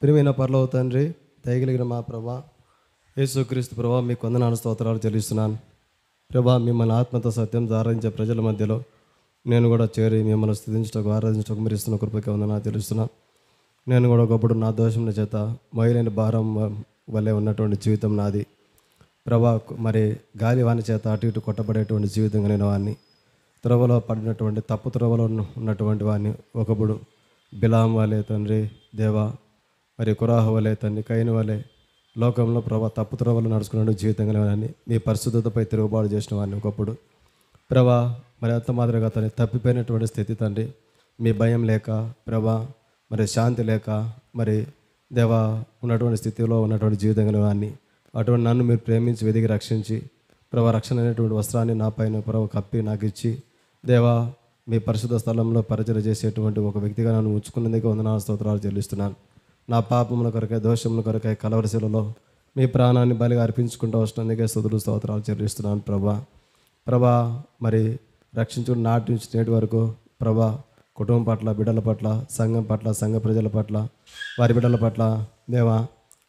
ప్రియమైన పరలోక తండ్రి, దయగలిగిన మా ప్రభా యేసుక్రీస్తు ప్రభా, మీకు వందనాలు స్తోత్రాలు చెల్లిస్తున్నాను. ప్రభా, మిమ్మల్ని ఆత్మతో సత్యం ఆరాధించే ప్రజల మధ్యలో నేను కూడా చేరి మిమ్మల్ని స్థుతించటకు ఆరాధించటకు మీరు ఇస్తున్న కృపకి వందనాలు తెలుస్తున్నాను. నేను కూడా ఒకప్పుడు నా దోషముల చేత మొయలేని భారం వల్లే ఉన్నటువంటి జీవితం నాది ప్రభా. మరి గాలి వాని చేత అటు ఇటు కొట్టబడేటువంటి జీవితం కలిగిన వాడిని, త్రోవలో పడినటువంటి తప్పు త్రోవలో ఉన్నటువంటి వాడిని, ఒకప్పుడు బిలాం వలే తండ్రి దేవా, మరి కురాహ వలే తండ్రి, కైను వలే లోకంలో ప్రభా తప్పు త్రోవలో నడుచుకున్న జీవితం కలిగిన వాడిని, మీ పరిశుద్ధతపై తిరుగుబాటు చేసిన వాడిని ఒకప్పుడు ప్రభా. మరి అంత మాదిరిగా తను తప్పిపోయినటువంటి స్థితి తండ్రి, మీ భయం లేక ప్రభా, మరి శాంతి లేక మరి దేవా ఉన్నటువంటి స్థితిలో ఉన్నటువంటి జీవితం కలిగిన వాడిని, అటువంటి నన్ను మీరు ప్రేమించి వెదిగి రక్షించి ప్రభా రక్షణ అనేటువంటి వస్త్రాన్ని నా పైన ప్రభా కప్పి నాకు ఇచ్చి దేవా మీ పరిశుద్ధ స్థలంలో పరిచయం చేసేటువంటి ఒక వ్యక్తిగా నన్ను ఉంచుకున్నందుకే వందనాలు స్తోత్రాలు చెల్లిస్తున్నాను. నా పాపముల కొరకై దోషముల కొరకై కలవరశిలలో మీ ప్రాణాన్ని బలిగా అర్పించుకుంటూ వస్తున్నందుకే స్తుతులు స్తోత్రాలు చెల్లిస్తున్నాను ప్రభా. మరి రక్షించుకుని నాటి నుంచి నేటి వరకు ప్రభా కుటుంబం పట్ల, బిడ్డల పట్ల, సంఘం పట్ల, సంఘ ప్రజల పట్ల, వారి బిడ్డల పట్ల దేవా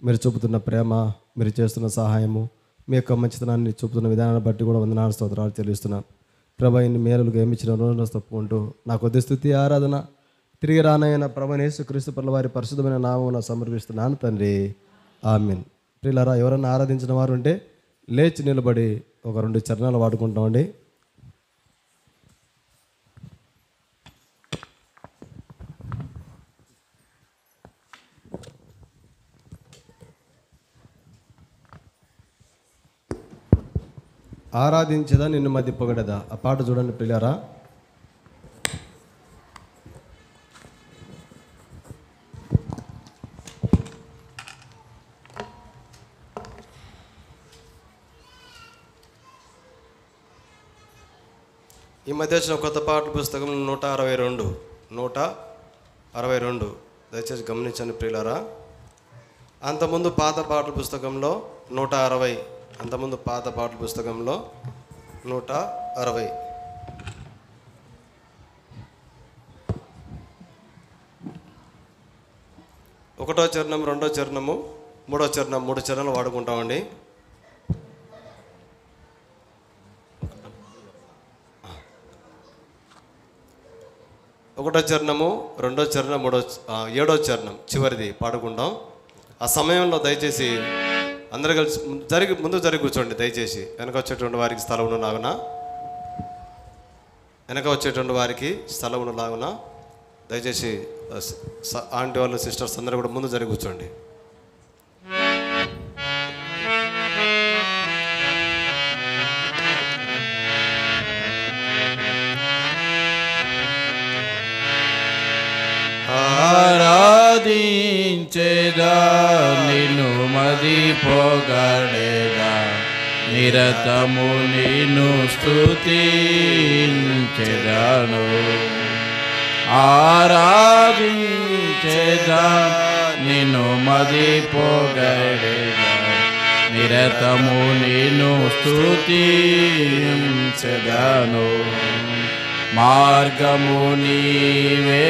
మీరు చూపుతున్న ప్రేమ, మీరు చేస్తున్న సహాయము, మీ యొక్క మంచితనాన్ని చూపుతున్న విధానాన్ని బట్టి కూడా వందనాలు స్తోత్రాలు చెల్లిస్తున్నాను ప్రభా. ఇన్ని మేలుగా ఏమిచ్చిన రోజున తప్పుకుంటూ నా కొద్ది స్తుతి ఆరాధన తిరిగి రానైన ప్రభు యేసుక్రీస్తు పట్ల వారి పరిశుద్ధమైన నామమున సమర్పిస్తున్నాను తండ్రి, ఆమేన్. ప్రియులారా, ఎవరన్నా ఆరాధించిన వారు ఉంటే లేచి నిలబడి ఒక 2 చరణాలు వాడుకుంటామండి. ఆరాధించదా నిన్ను మధ్య పొగడదా, ఆ పాట చూడండి ప్రియులారా. ఈ మధ్య వచ్చిన కొత్త పాటల పుస్తకం 162 దయచేసి గమనించండి ప్రియులారా. అంతకుముందు పాత పాటల పుస్తకంలో 160, అంతకుముందు పాత పాటల పుస్తకంలో 160. ఒకటో చరణం, రెండో చరణము, మూడో చరణం, 3 చరణాలు వాడుకుంటామండి. ఒకటో చరణము, రెండో చరణం, ఏడో చరణం చివరిది పాడుకుంటాం. ఆ సమయంలో దయచేసి అందరూ కలిసి ముందు జరిగి కూర్చోండి. దయచేసి వెనక వచ్చేటువంటి వారికి స్థలం ఉండలాగున, దయచేసి ఆంటీ వాళ్ళు, సిస్టర్స్ అందరూ కూడా ముందు జరిగి కూర్చోండి. ఆరాధించేదా నిన్ను మది పొగడేదా, నిరతము నిన్ను స్తుతించెదను. ఆరాధించేదా నిన్ను మది పొగడేదా, నిరతము నిన్ను స్తుతించెదను. మార్గము నీవే,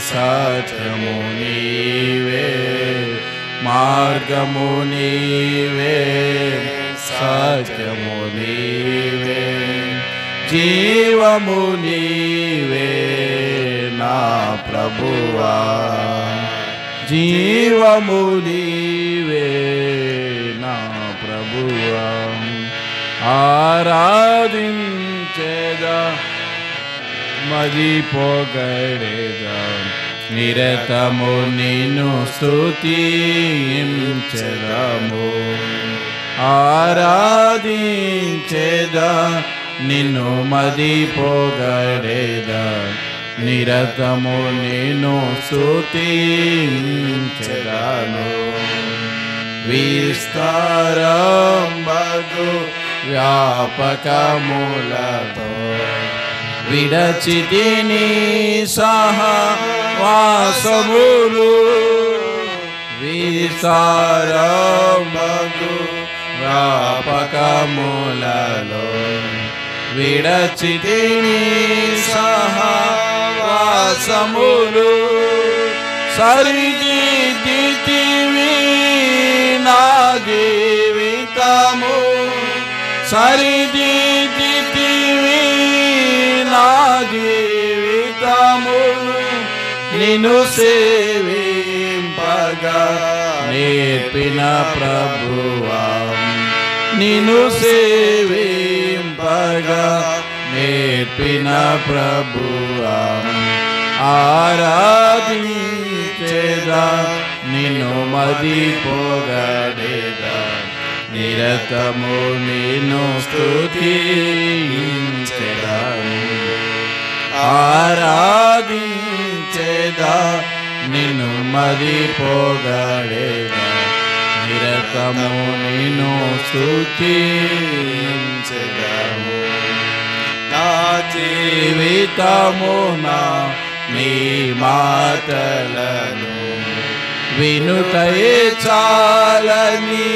సత్యము నీవే, మార్గము నీవే, సత్యము నీవే, జీవము నీవే నా ప్రభువా, జీవము నీవే నా ప్రభువా. ఆరాధించేదా మది పొగడేదా, నిరతము నిన్ను స్తుతించెదము. ఆరాధించేదా నిన్ను మది పొగడేదా, నిరతము నిన్ను స్తుతించెదను. విస్తారంబగు వ్యాపకములతో విడచితిని సహవాసములు, విస్తారంబగు వ్యాపకములలో విడచితిని సహవాసములు, సరిదిద్దితివి నా జీవితము, సరిదిద్దితివి నా జీవితము, నిన్ను సేవింపగా నేర్పిన ప్రభువా, నిన్ను సేవింపగా నేర్పిన ప్రభువా, ఆరాధించేదా నిన్ను మది పొగడేదా, నిరతము నిన్ను స్తుతించెదా, ఆరాధించేదా నిన్ను మది పొగడేదా, నిరతము నిన్ను స్తుతించెదము. నా జీవితమునా నీ మాటలను వినుటయే చాలని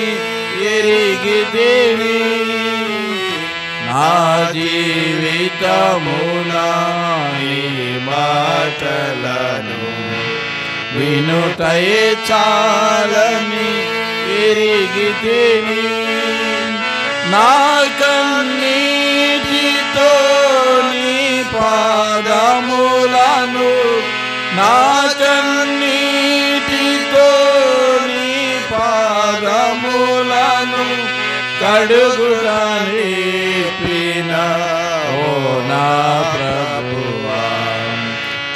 ఎరిగితిని, నా జీవితమునా నీ మాటలను వినుటయే చాలని ఎరిగితిని, నా కన్నీటితో నీ పాదములను, నా కన్నీటితో నీ పాదములను కడుగుడా నేర్పిన ఓ నా ప్రభువా,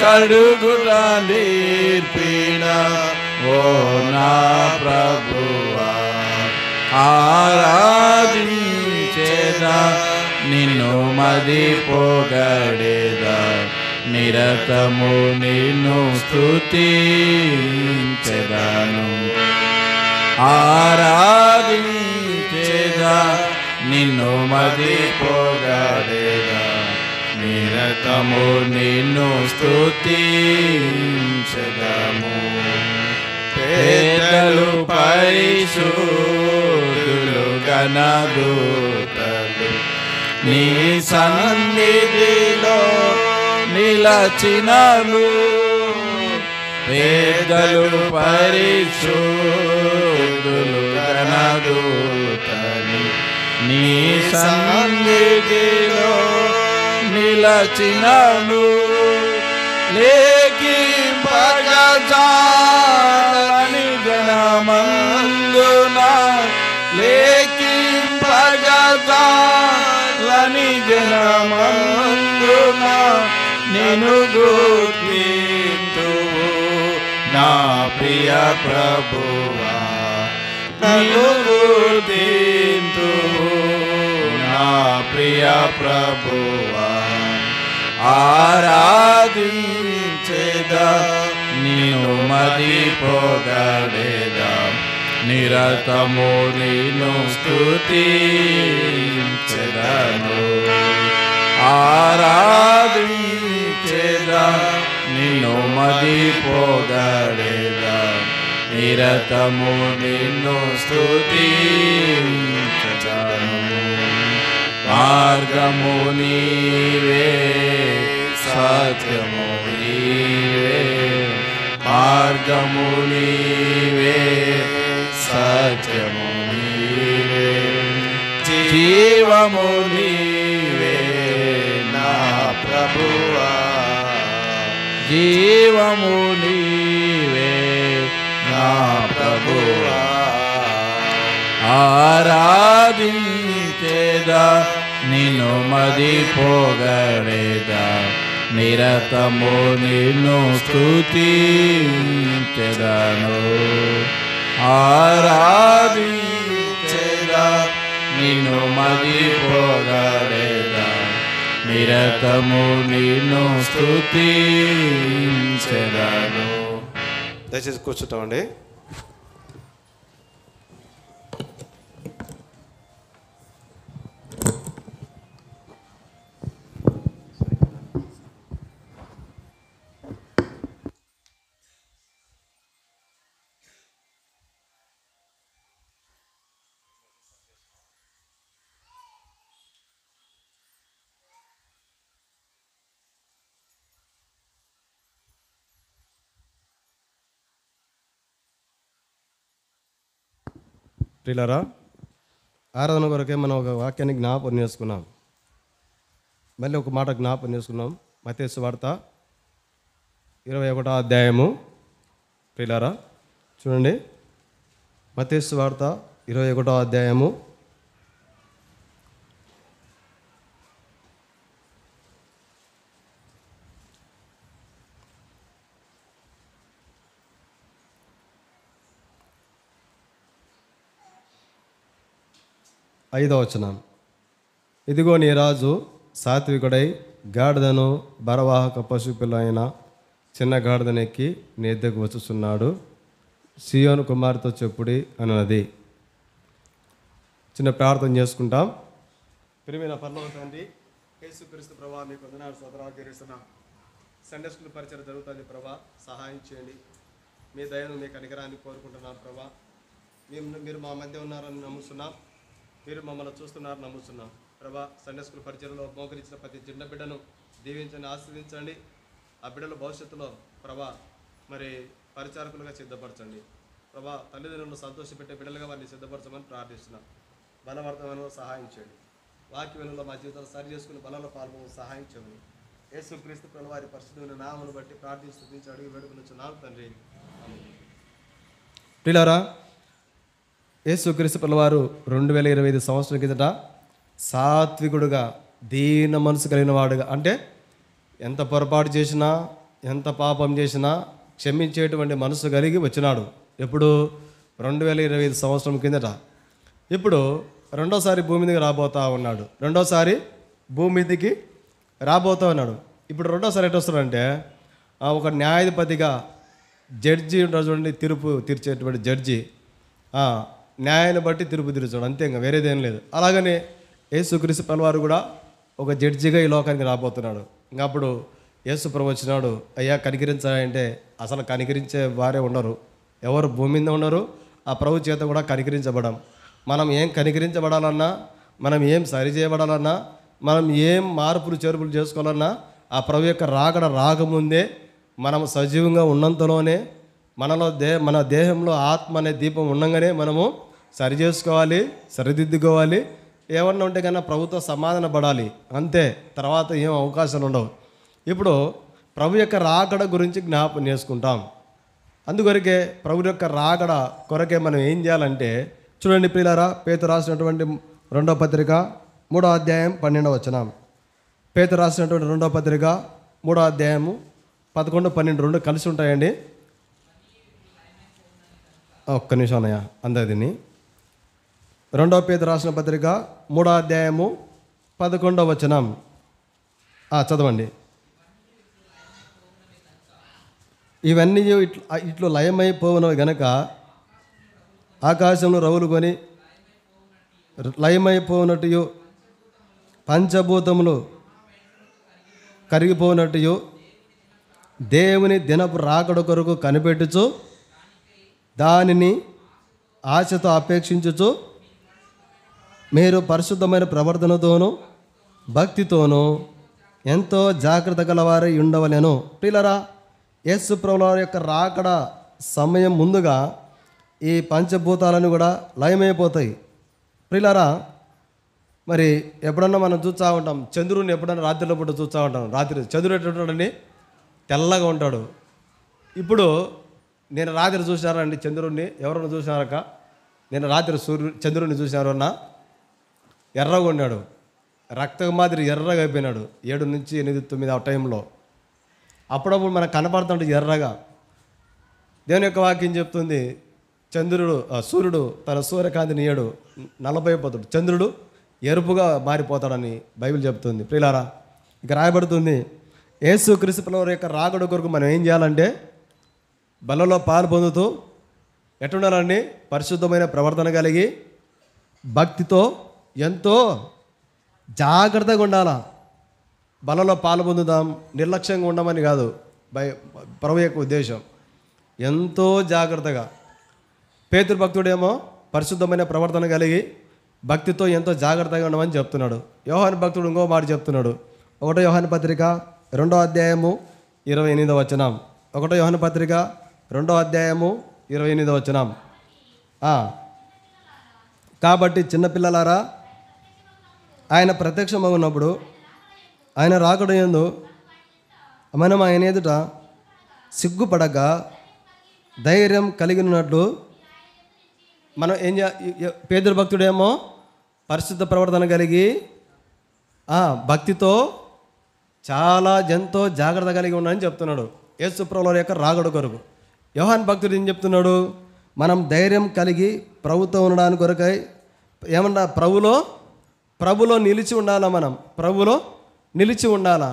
కడుగుడా నేర్పిన ఓ నా ప్రభువా, ఆరాధించేదా నిన్ను మది పొగడేదా, నిరతము నిన్ను స్తుతించెదను, ఆరాధించేదా నిన్ను మది పొగడేదా, నిరతము నిన్ను స్తుతించెదము. పేదలు పరిశుద్ధులు గణదూతలు నీ సన్నిధిలో నిలచినను, పేదలు పరిశుద్ధులు గణదూతలు నీ సన్నిధిలో నిలచినను, లేఖింపగజాలని జనమందున, లేఖింపగజాలని జనమందున, నిన్ను గుర్తింతువు నా ప్రియ ప్రభువా, నిన్ను గుర్తింతువు నా ప్రియ ప్రభువా, ఆరాధించేదా నిన్ను మది పొగడేదా, నిరతము నిన్ను స్తుతించెదను, ఆరాధించేదా నిన్ను మది పొగడేదా, నిరతము నిన్ను స్తుతించెదను. మార్గము నీవే, సత్యము నీవే, మార్గము నీవే, సత్యము నీవే, జీవము నీవే నా ప్రభువా, జీవము నీవే నా ప్రభువా, ఆరాధించేదా నిన్ను మది పొగడేదా, నిరతము నిన్ను స్తుతించెదను, ఆరాధించేదా నిన్ను మది పొగడేదా, నిరతము నిన్ను స్తుతించెదను. దయచేసి కూర్చుంటామండి. ప్రియులారా, ఆరాధన కొరకే మనం ఒక వాక్యాన్ని జ్ఞాపకం చేసుకున్నాం. మళ్ళీ ఒక మాట జ్ఞాపకం చేసుకున్నాం. మత్తయి సువార్త 21వ అధ్యాయము. ప్రియులారా చూడండి, మత్తయి సువార్త 21వ అధ్యాయము 5వ వచనం. ఇదిగో నీ రాజు సాత్వికుడై గాడిదను బరవాహక పశుపిల్ల అయిన చిన్న గాడిదనెక్కి నీ ఎద్దకు వచ్చుచున్నాడు, సియోను కుమార్తెతో చెప్పుడి అన్నది. చిన్న ప్రార్థన చేసుకుంటాం. ప్రియమైన పరలోక తండ్రి, యేసుక్రీస్తు ప్రభా, మీకు వందనాలు స్తోత్రాలు చెల్లిస్తున్నాం. సండే స్కూల్ పరిచయం జరుగుతుంది ప్రభా, సహాయం చేయండి. మీ దయను మీ కనికరాన్ని కోరుకుంటున్నాం ప్రభా. మీరు మా మధ్య ఉన్నారని నమ్ముతున్నాం, మీరు మమ్మల్ని చూస్తున్నారు నమ్ముతున్నాం ప్రభా. సండే స్కూల్ పరిచయంలో మోకరించిన ప్రతి చిన్న బిడ్డను దీవించండి, ఆశీర్వదించండి. ఆ బిడ్డల భవిష్యత్తులో ప్రభా మరి పరిచారకులుగా సిద్ధపరచండి ప్రభా. తల్లిదండ్రులను సంతోషపెట్టే బిడ్డలుగా వారిని సిద్ధపరచమని ప్రార్థిస్తున్నాం. బలవర్తమను సహాయం చేయండి. వాక్యంలో మా జీవితాలు సరి చేసుకుని బలంలో పాల్గొని సహాయం చేయండి. యేసుక్రీస్తు ప్రభువు వారి పరిశుద్ధమైన నామమును బట్టి ప్రార్థిస్తూ అడిగి వేడుకొనుచున్నాను తండ్రి. ప్రియులారా, యేసుక్రీస్తు ప్రభువారు 2025 సంవత్సరం కిందట సాత్వికుడుగా, దీన మనసు కలిగిన వాడుగా, అంటే ఎంత పొరపాటు చేసినా ఎంత పాపం చేసినా క్షమించేటువంటి మనసు కలిగి వచ్చినాడు. ఎప్పుడు? 2025 సంవత్సరం కిందట. ఇప్పుడు రెండోసారి భూమి మీదకి రాబోతా ఉన్నాడు. రెండోసారి భూమి మీదకి రాబోతా ఉన్నాడు. ఇప్పుడు రెండోసారి ఎటు వస్తాడంటే ఒక న్యాయాధిపతిగా, జడ్జి ఉంటాడు చూడండి, తీర్పు తీర్చేటువంటి జడ్జి, న్యాయాన్ని బట్టి తీర్పు తీర్చాడు, అంతే, ఇంకా వేరేదేం లేదు. అలాగనే యేసుక్రీస్తు ప్రభువారు కూడా ఒక జడ్జిగా ఈ లోకానికి రాబోతున్నాడు. ఇంకా అప్పుడు యేసు ప్రభు వచ్చినాడు, అయ్యా కనికరించాలంటే అసలు కనికరించే వారే ఉండరు, ఎవరు భూమి మీద ఉండరు. ఆ ప్రభు చేత కూడా కనికరించబడం. మనం ఏం కనికరించబడాలన్నా, మనం ఏం సరి చేయబడాలన్నా, మనం ఏం మార్పులు చేర్పులు చేసుకోవాలన్నా ఆ ప్రభు యొక్క రాకముందే మనం సజీవంగా ఉన్నంతలోనే మన దేహంలో ఆత్మ అనే దీపం ఉండగానే మనము సరి చేసుకోవాలి, సరిదిద్దుకోవాలి. ఏమన్నా ఉంటే కన్నా ప్రభుత్వ సమాధాన పడాలి, అంతే. తర్వాత ఏం అవకాశాలు ఉండవు. ఇప్పుడు ప్రభు యొక్క రాకడ గురించి జ్ఞాపకం చేసుకుంటాం. అందుకొరకే ప్రభు యొక్క రాకడ కొరకే మనం ఏం చేయాలంటే, చూడండి ప్రియులారా, పేతురు రాసినటువంటి 2వ పత్రిక 3వ అధ్యాయం 12వ వచనం. పేతురు రాసినటువంటి 2వ పత్రిక 3వ అధ్యాయము 11, 12 రెండు కలిసి ఉంటాయండి. ఒక్క నిమిషం అన్నయ్య, అందరిని. 2వ పేతురు రాసిన పత్రిక 3వ అధ్యాయము 11వ వచనం చదవండి. ఇవన్నీ ఇట్లు లయమైపోవునవి గనక ఆకాశంలో రవులు కొని లయమైపోనట్టు, పంచభూతములు కరిగిపోనట్టు, దేవుని దినపు రాకడ కొరకు కనిపెట్టుచు దానిని ఆశతో అపేక్షించుచు మీరు పరిశుద్ధమైన ప్రవర్తనతోనూ భక్తితోనూ ఎంతో జాగ్రత్త గలవారై ఉండవలెను. ప్రియులారా, యేసు ప్రభువారి యొక్క రాకడ సమయం ముందుగా ఈ పంచభూతాలను కూడా లయమైపోతాయి. ప్రియులారా, మరి ఎప్పుడన్నా మనం చూస్తూ ఉంటాం, చంద్రుడిని ఎప్పుడన్నా రాత్రిలో పూట చూస్తూ ఉంటాం. రాత్రి చంద్రుడు ఎట్లుంటాడండి? తెల్లగా ఉంటాడు. ఇప్పుడు నేను రాత్రి చూసినారండి చంద్రుడిని? ఎవరన్నా చూసినారక్క? నేను రాత్రి చంద్రుడిని చూసినారన్నా? ఎర్రగా ఉన్నాడు, రక్తం మాదిరి ఎర్రగా అయిపోయినాడు. 7 నుంచి 8, 9 ఆ టైంలో. అప్పుడప్పుడు మనకు కనపడుతుంటే ఎర్రగా. దేవుని యొక్క వాక్యం చెప్తుంది, సూర్యుడు తన సూర్యకాంతిని నల్లబైపోతాడు, చంద్రుడు ఎరుపుగా మారిపోతాడని బైబిల్ చెప్తుంది. ప్రియులారా, ఇక రాయబడుతుంది, యేసుక్రీస్తు ప్రభువారి యొక్క రాకడ కొరకు మనం ఏం చేయాలంటే బలలో పాలు పొందుతూ ఎట్లుండాలండి? పరిశుద్ధమైన ప్రవర్తన కలిగి భక్తితో ఎంతో జాగ్రత్తగా ఉండాలా. బలలో పాలు పొందుదాం, నిర్లక్ష్యంగా ఉండమని కాదు ప్రభు యొక్క ఉద్దేశం. ఎంతో జాగ్రత్తగా. పేతురు భక్తుడేమో పరిశుద్ధమైన ప్రవర్తన కలిగి భక్తితో ఎంతో జాగ్రత్తగా ఉండమని చెప్తున్నాడు. యోహాను భక్తుడు ఇంకో మాట చెప్తున్నాడు. 1వ యోహాను పత్రిక 2వ అధ్యాయము 28వ వచనం. 1వ యోహాను పత్రిక 2వ అధ్యాయము 28వ వచనం. కాబట్టి చిన్నపిల్లలారా, ఆయన ప్రత్యక్షమగున్నప్పుడు ఆయన రాకడ యందు మనం ఆయన ఎదుట సిగ్గుపడక ధైర్యం కలిగి ఉన్నట్లు మనం ఏం పేదరు భక్తుడేమో పరిశుద్ధ ప్రవర్తన కలిగి భక్తితో చాలా ఎంతో జాగ్రత్త కలిగి ఉన్నాడని చెప్తున్నాడు యేసు ప్రభువుల యొక్క రాకడ కొరకు. యోహాన్ భక్తుడు ఏం చెప్తున్నాడు? మనం ధైర్యం కలిగి ప్రభుతో ఉండడానికి కొరకై ఏమన్నా ప్రభులో నిలిచి ఉండాలా. మనం ప్రభులో నిలిచి ఉండాలా.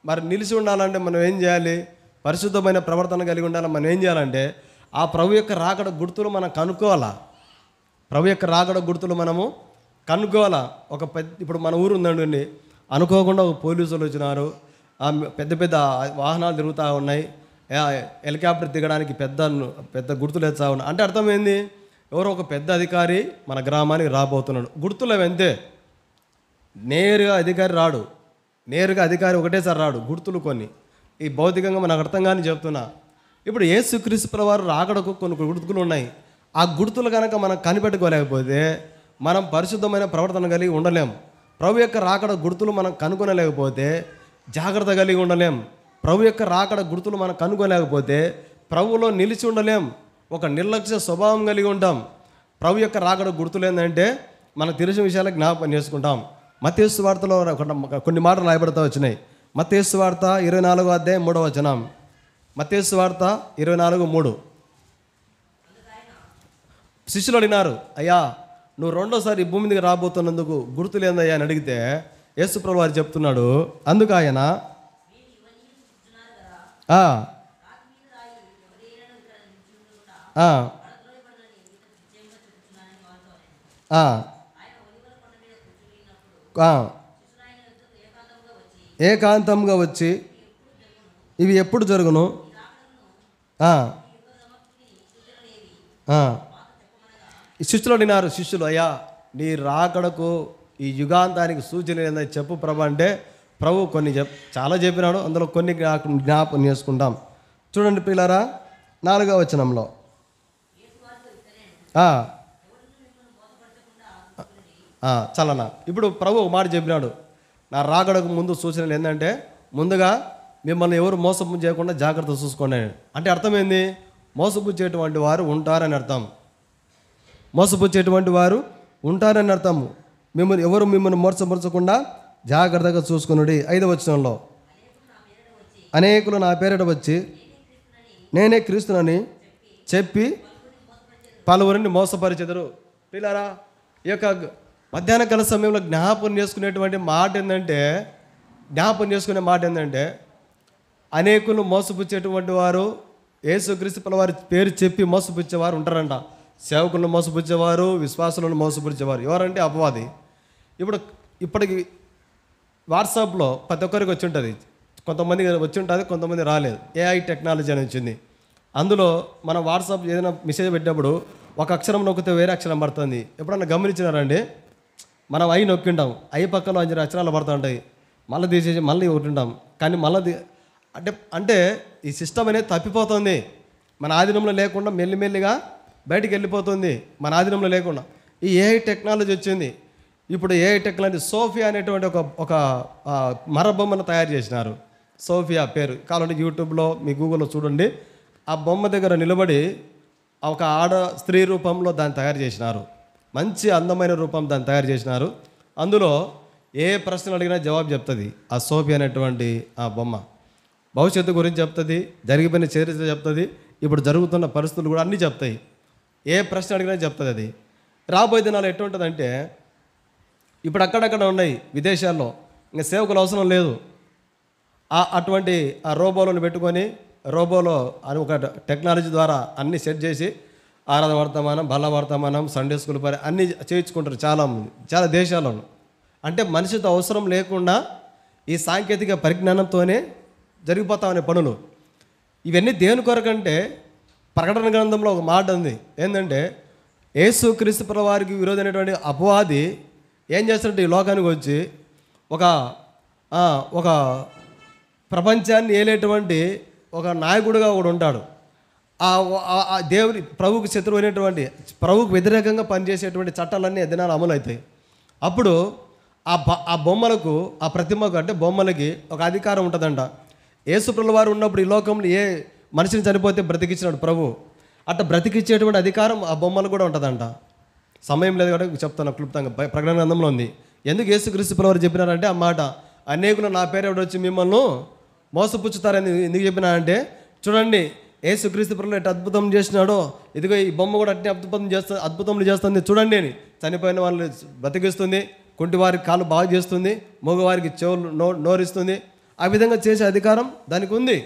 మరి నిలిచి ఉండాలంటే మనం ఏం చేయాలి? పరిశుద్ధమైన ప్రవర్తన కలిగి ఉండాలి. మనం ఏం చేయాలంటే ఆ ప్రభు యొక్క రాకడ గుర్తులు మనం కనుక్కోవాలా. ప్రభు యొక్క రాకడ గుర్తులు మనము కనుక్కోవాలా. ఇప్పుడు మన ఊరు ఉందండి, అనుకోకుండా ఒక పోలీసులు వచ్చినారు, పెద్ద పెద్ద వాహనాలు తిరుగుతూ ఉన్నాయి, హెలికాప్టర్ దిగడానికి పెద్ద గుర్తులు ఎత్తా ఉన్నాయి. అంటే అర్థమైంది, ఎవరో ఒక పెద్ద అధికారి మన గ్రామానికి రాబోతున్నాడు. గుర్తులు అవి అంతే. నేరుగా అధికారి ఒకటేసారి రాడు, గుర్తులు కొన్ని. ఈ భౌతికంగా మనకు అర్థం కానీ చెప్తున్నా. ఇప్పుడు యేసుక్రీస్తు వారు రాకడకు కొన్ని గుర్తులు ఉన్నాయి. ఆ గుర్తులు కనుక మనం కనిపెట్టుకోలేకపోతే మనం పరిశుద్ధమైన ప్రవర్తన కలిగి ఉండలేం. ప్రభు యొక్క రాకడ గుర్తులు మనం కనుగొనలేకపోతే జాగ్రత్త కలిగి ఉండలేం. ప్రభు యొక్క రాకడ గుర్తులు మనం కనుగొనలేకపోతే ప్రభువులో నిలిచి ఉండలేం. ఒక నిర్లక్ష్య స్వభావం కలిగి ఉంటాం. ప్రభు యొక్క రాకడ గుర్తులు ఏంటంటే మనకు తెలిసిన విషయాలకు జ్ఞాపకం చేసుకుంటాం. మత్తయి సువార్తలో కొన్ని మాటలు రాయబడతా వచ్చినాయి. మత్తయి సువార్త 24వ అధ్యాయం 3వ వచనం. మత్తయి సువార్త 24:3. శిష్యులు అడిగినారు, అయ్యా నువ్వు రెండోసారి భూమి మీదకి రాబోతున్నందుకు గుర్తులు ఏందయ్యా అని అడిగితే యేసు ప్రభువు వారు చెప్తున్నాడు, అందుకు ఆయన ఏకాంతంగా వచ్చి ఇవి ఎప్పుడు జరుగును? శిష్యులు అడిగినారు, శిష్యులు అయ్యా నీ రాకడకు ఈ యుగాంతానికి సూచన ఏందని చెప్పు ప్రభు అంటే ప్రభు కొన్ని చాలా చెప్పినాడు. అందులో కొన్ని జ్ఞాపకం చేసుకుంటాం. చూడండి పిల్లరా, 4వ వచనంలో చలనా. ఇప్పుడు ప్రభు ఒక మాట చెప్పినాడు, నా రాకడకు ముందు సూచనలు ఏంటంటే ముందుగా మిమ్మల్ని ఎవరు మోసపు చేయకుండా జాగ్రత్త చూసుకోండి. అంటే అర్థమైంది, మోసపుచ్చేటువంటి వారు ఉంటారని అర్థం. మోసపుచ్చేటువంటి వారు ఉంటారని అర్థము. మిమ్మల్ని మోసపరచకుండా జాగ్రత్తగా చూసుకునుడి. 5వ వచనంలో అనేకులు నా పేరిట వచ్చి నేనే క్రీస్తునని చెప్పి పలువురిని మోసపరిచెదరు. పిల్లరా, ఈ యొక్క మధ్యాహ్న కాల సమయంలో జ్ఞాపకం చేసుకునే మాట ఏంటంటే అనేకులు మోసపుచ్చేటువంటి వారు, యేసుక్రీస్తు వారి పేరు చెప్పి మోసపుచ్చేవారు ఉంటారంట. సేవకులను మోసపుచ్చేవారు, విశ్వాసులను మోసపుచ్చేవారు ఎవరంటే అపవాది. ఇప్పటికి వాట్సాప్లో ప్రతి ఒక్కరికి వచ్చి ఉంటుంది. కొంతమంది వచ్చి ఉంటుంది, కొంతమంది రాలేదు. AI టెక్నాలజీ అని వచ్చింది. అందులో మనం వాట్సాప్ ఏదైనా మెసేజ్ పెట్టినప్పుడు ఒక అక్షరం నొక్కితే వేరే అక్షరం పడుతుంది. ఎప్పుడన్నా గమనించినారండి? మనం ఐ నొక్కింటాం, ఐ పక్కలో 5 అక్షరాలు పడుతూ ఉంటాయి, మళ్ళీ తీసేసి మళ్ళీ ఒకటింటాం. కానీ మళ్ళీ అంటే ఈ సిస్టమ్ అనేది తప్పిపోతుంది. మన ఆధీనంలో లేకుండా మెల్లిమెల్లిగా బయటికి వెళ్ళిపోతుంది. మన ఆధీనంలో లేకుండా ఈ AI టెక్నాలజీ వచ్చింది. ఇప్పుడు AI టెక్నాలజీ సోఫియా అనేటువంటి ఒక మరబొమ్మను తయారు చేసినారు. సోఫియా పేరు కావాలంటే యూట్యూబ్లో మీ గూగుల్లో చూడండి. ఆ బొమ్మ దగ్గర నిలబడి ఒక స్త్రీ రూపంలో దాన్ని తయారు చేసినారు. మంచి అందమైన రూపం దాన్ని తయారు చేసినారు. అందులో ఏ ప్రశ్నలు అడిగినా జవాబు చెప్తుంది. ఆ సోఫియా అనేటువంటి ఆ బొమ్మ భవిష్యత్తు గురించి చెప్తుంది, జరిగిపోయిన చరిత్ర చెప్తుంది, ఇప్పుడు జరుగుతున్న పరిస్థితులు కూడా అన్నీ చెప్తాయి. ఏ ప్రశ్న అడిగినా చెప్తుంది. అది రాబోయే దినాలు ఎటువంటిదంటే ఇప్పుడు అక్కడక్కడ ఉన్నాయి విదేశాల్లో, ఇంకా సేవకులు అవసరం లేదు. అటువంటి ఆ రోబోలను పెట్టుకొని రోబోలో అని ఒక టెక్నాలజీ ద్వారా అన్నీ సెట్ చేసి ఆరాధన వర్తమానం, బల్ల వర్తమానం, సండే స్కూల్ పని అన్నీ చేయించుకుంటారు చాలా దేశాలను. అంటే మనిషితో అవసరం లేకుండా ఈ సాంకేతిక పరిజ్ఞానంతోనే జరిగిపోతా అనే పనులు. ఇవన్నీ దేని కొరకంటే ప్రకటన గ్రంథంలో ఒక మాట ఉంది. ఏంటంటే యేసుక్రీస్తు ప్రభువారికి విరోధమైనటువంటి అపవాది ఏం చేస్తాడంటే ఈ లోకానికి వచ్చి ఒక ప్రపంచాన్ని ఏలేటువంటి ఒక నాయకుడిగా ఒకడు ఉంటాడు. ఆ దేవుని ప్రభువుకు శత్రువు అయినటువంటి, ప్రభువుకు వ్యతిరేకంగా పనిచేసేటువంటి చట్టాలన్నీ దినాలు అమలు అవుతాయి. అప్పుడు ఆ బొమ్మలకు, ఆ ప్రతిమకు అంటే బొమ్మలకి ఒక అధికారం ఉంటుందంట. యేసుప్రభుల వారు ఉన్నప్పుడు ఈ లోకంలో ఏ మనిషిని చనిపోతే బ్రతికిచ్చినాడు ప్రభు, అట్లా బ్రతికిచ్చేటువంటి అధికారం ఆ బొమ్మలు కూడా ఉంటుందంట. సమయం లేదు కాబట్టి చెప్తాను క్లుప్తంగా. ప్రకటన గ్రంథంలో ఉంది. ఎందుకు యేసుక్రీస్తు ప్రభువు వారు చెప్పినారంటే ఆ మాట, అనేకులు నా పేరు ఎవడు వచ్చి మిమ్మల్ని మోసపుచ్చుతారని ఎందుకు చెప్పినారంటే, చూడండి యేసుక్రీస్తు ప్రభువు ఎట్లా అద్భుతం చేసినాడో, ఇదిగో ఈ బొమ్మ కూడా అట్నే అద్భుతములు చేస్తుంది చూడండి అని. చనిపోయిన వాళ్ళు బ్రతికిస్తుంది, కుంటి వారికి కాళ్ళు బాగు చేస్తుంది, మగవారికి చెవులు నోరిస్తుంది. ఆ విధంగా చేసే అధికారం దానికి ఉంది.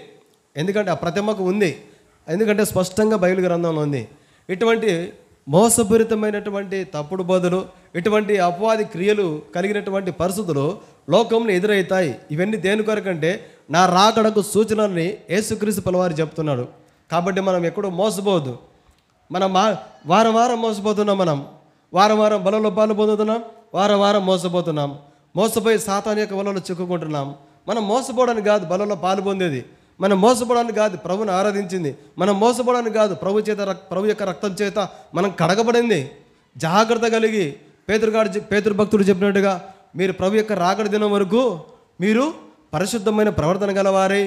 ఎందుకంటే ఆ ప్రతిమకు ఉంది. ఎందుకంటే స్పష్టంగా బైబిల్ గ్రంథంలో ఉంది. ఇటువంటి మోసపూరితమైనటువంటి తప్పుడు బోధలు, ఇటువంటి అపవాది క్రియలు కలిగినటువంటి పరిస్థితులు లోకంలో ఎదురవుతాయి. ఇవన్నీ దేని కొరకంటే నా రాకడకు సూచనల్ని యేసుక్రీస్తు ప్రభువారు చెప్తున్నాడు. కాబట్టి మనం ఎక్కడో మోసపోవద్దు. మనం వారం వారం మోసపోతున్నాం. మనం వారం వారం బలలో పాలు పొందుతున్నాం, వారం వారం మోసపోతున్నాం. మోసపోయి సాతాను యొక్క వలలో చిక్కుకుంటున్నాం. మనం మోసపోవడానికి కాదు బలలో పాలు పొందేది, మనం మోసపోవడానికి కాదు ప్రభుని ఆరాధించింది, మనం మోసపోవడానికి కాదు ప్రభు యొక్క రక్తం చేత మనం కడగబడింది. జాగ్రత్త కలిగి పేతురు భక్తుడు చెప్పినట్టుగా మీరు ప్రభు యొక్క రాకడ దినం వరకు మీరు పరిశుద్ధమైన ప్రవర్తన గలవారై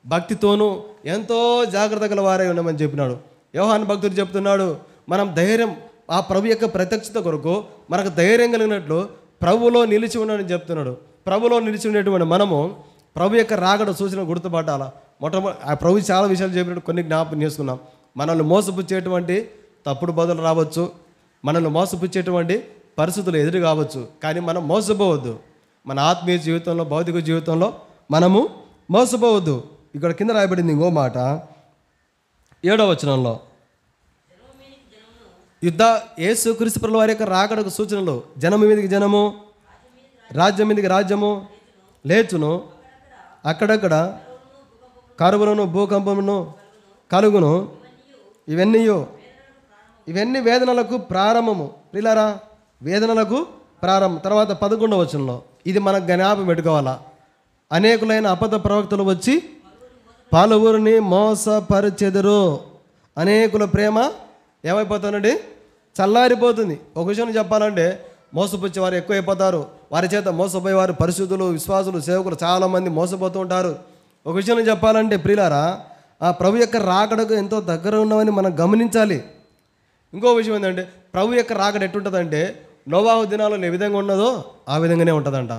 భక్తితోనూ ఎంతో జాగ్రత్త గలవారై ఉండమని చెప్పినాడు. యోహాను భక్తుడు చెప్తున్నాడు, మనం ధైర్యం ఆ ప్రభు యొక్క ప్రత్యక్షత కొరకు మనకు ధైర్యం కలిగినట్లు ప్రభులో నిలిచి ఉన్నాడని చెప్తున్నాడు. ప్రభులో నిలిచి ఉండేటువంటి మనము ప్రభు యొక్క రాకడ సూచన గుర్తుపట్టాలా. ఆ ప్రభు చాలా విషయాలు చెప్పినట్టు కొన్ని జ్ఞాపకం చేసుకున్నాం. మనల్ని మోసపుచ్చేటువంటి తప్పుడు బదులు రావచ్చు, మనల్ని మోసపుచ్చేటువంటి పరిస్థితులు ఎదురు కావచ్చు. కానీ మనం మోసపోవద్దు. మన ఆత్మీయ జీవితంలో, భౌతిక జీవితంలో మనము మోసపోవద్దు. ఇక్కడ కింద రాయబడింది ఇంకో మాట 7వ వచనంలో, యేసుక్రీస్తు ప్రభువు వారి యొక్క రాకడకు సూచనలు, జనము మీదకి జనము, రాజ్యం మీదకి రాజ్యము లేచును, అక్కడక్కడ కరువులను భూకంపమును కలుగును, ఇవన్నీ వేదనలకు ప్రారంభము. ప్రియులారా, వేదనలకు ప్రారంభం. తర్వాత 11వ వచనంలో ఇది మనకు జ్ఞాపకం పెట్టుకోవాలా, అనేకులైన అబద్ధ ప్రవక్తలు వచ్చి పలువురిని మోసపరిచెదరు. అనేకుల ప్రేమ ఏమైపోతానండి, చల్లారిపోతుంది. ఒక విషయం చెప్పాలంటే మోసపుచ్చే వారు ఎక్కువైపోతారు. వారి చేత మోసపోయేవారు పరిశుద్ధులు, విశ్వాసులు, సేవకులు చాలామంది మోసపోతూ ఉంటారు. ఒక విషయం చెప్పాలంటే ప్రియులారా, ఆ ప్రభు యొక్క రాకడకు ఎంతో దగ్గర ఉన్నామని మనం గమనించాలి. ఇంకో విషయం ఏంటంటే ప్రభు యొక్క రాకడ ఎట్టుంటుందంటే నోవాహు దినాలలో ఏ విధంగా ఉన్నదో ఆ విధంగానే ఉంటుందంట.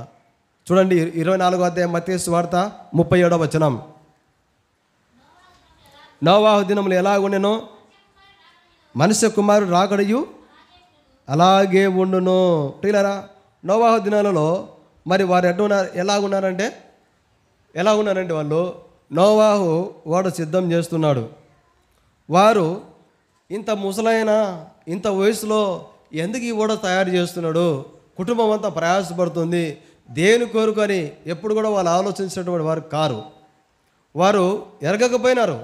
చూడండి 24వ అధ్యాయం మత్తయి సువార్త 37వ వచనం. నోవాహు దినములు ఎలాగుండెనో మనుష్య కుమారుడు రాకడయు అలాగే ఉండును. ప్రియులారా, నోవాహు దినాలలో మరి వారు ఎలాగున్నారంటే వాళ్ళు నోవాహు వాడు సిద్ధం చేస్తున్నాడు. వారు ఇంత ముసలైన ఇంత వయసులో ఎందుకు ఈ ఓడ తయారు చేస్తున్నాడు, కుటుంబం అంతా ప్రయాసపడుతుంది, దేని కోరుకొని ఎప్పుడు కూడా వాళ్ళు ఆలోచించినటువంటి వారు కారు. వారు ఎరగకపోయినారు.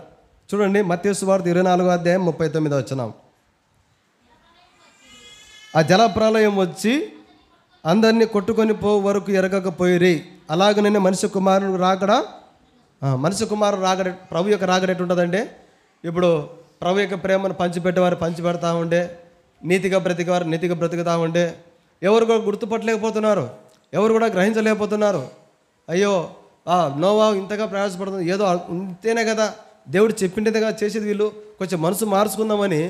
చూడండి మత్తయి సువార్త 24వ అధ్యాయం 39వ వచనం. ఆ జల ప్రళయం వచ్చి అందరినీ కొట్టుకొని పో వరకు ఎరగకపోయిరి, అలాగనే మనిషి కుమారుడు రాకడ ప్రభు యొక్క రాకడ ఎట్టుంటుందంటే, ఇప్పుడు ప్రభు యొక్క ప్రేమను పంచిపెట్టేవారు పంచిపెడతా ఉండే, నీతిగా బ్రతికేవారు నీతిగా బ్రతుకుతూ ఉండే, ఎవరు కూడా గుర్తుపట్టలేకపోతున్నారు, ఎవరు కూడా గ్రహించలేకపోతున్నారు. అయ్యో నోవాహు ఇంతగా ప్రయాసపడుతుంది, ఏదో ఇంతేనే కదా దేవుడు చెప్పిండేదిగా చేసేది, వీళ్ళు కొంచెం మనసు మార్చుకుందామని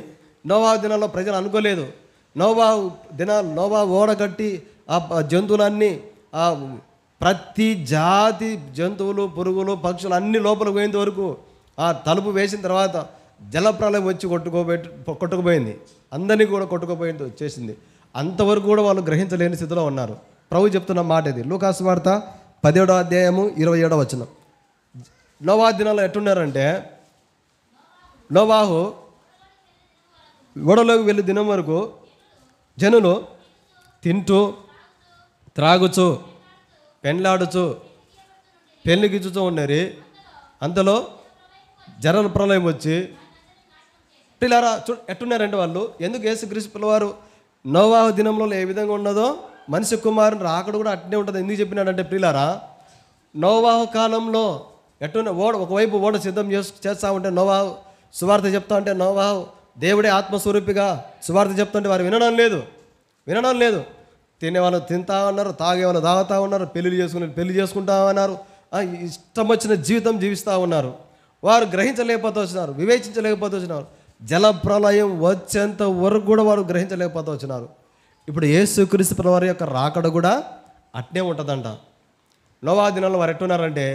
నోవాహు దినాల్లో ప్రజలు అనుకోలేదు. నోవాహు ఓడగట్టి ఆ జంతువులన్నీ, ఆ ప్రతి జాతి జంతువులు, పురుగులు, పక్షులు అన్ని లోపల పోయేంత వరకు ఆ తలుపు వేసిన తర్వాత జలప్రలయం వచ్చి కొట్టుకుపోయింది, అందరినీ కూడా కొట్టుకుపోయింది వచ్చేసింది. అంతవరకు కూడా వాళ్ళు గ్రహించలేని స్థితిలో ఉన్నారు. ప్రభు చెప్తున్న మాట ఇది. లూకాసు వార్త 17వ అధ్యాయము 27వ వచనం. నోవాహు దినాల్లో ఎట్టున్నారంటే, నోవాహు ఓడలోకి వెళ్ళే దినం వరకు జనులు తింటూ త్రాగుచు పెండ్లాడుచు పెళ్ళిగిచ్చుతూ ఉన్నారు. అంతలో జల ప్రళయం వచ్చి పిల్లారా ఎట్టున్నారంటే వాళ్ళు, ఎందుకు యేసుక్రీస్తు వారు నోవాహు దినంలో ఏ విధంగా ఉన్నదో మనిషి కుమారుని రాకడ కూడా అట్నే ఉంటుంది. ఎందుకు చెప్పినాడంటే ప్రియులారా, నోవాహు కాలంలో ఒకవైపు ఓడ సిద్ధం చేస్తూ ఉంటే నోవాహు సువార్త చెప్తా అంటే నోవాహు దేవుడే ఆత్మస్వరూపిగా సువార్త చెప్తుంటే వారు వినడం లేదు. తినేవాళ్ళు తింటా ఉన్నారు, తాగేవాళ్ళు తాగుతూ ఉన్నారు, పెళ్లి చేసుకుంటా ఉన్నారు, ఇష్టం వచ్చిన జీవితం జీవిస్తూ ఉన్నారు. వారు గ్రహించలేకపోతూ వచ్చినారు, వివేచించలేకపోతూ వచ్చినారు. జల ప్రళయం వచ్చేంత వరకు కూడా వారు గ్రహించలేకపోతూ వచ్చినారు. ఇప్పుడు యేసుక్రీస్తు వారి యొక్క రాకడ కూడా అట్నే ఉంటుందంట. నోవాహు దినాల్లో వారు ఎట్టున్నారంటే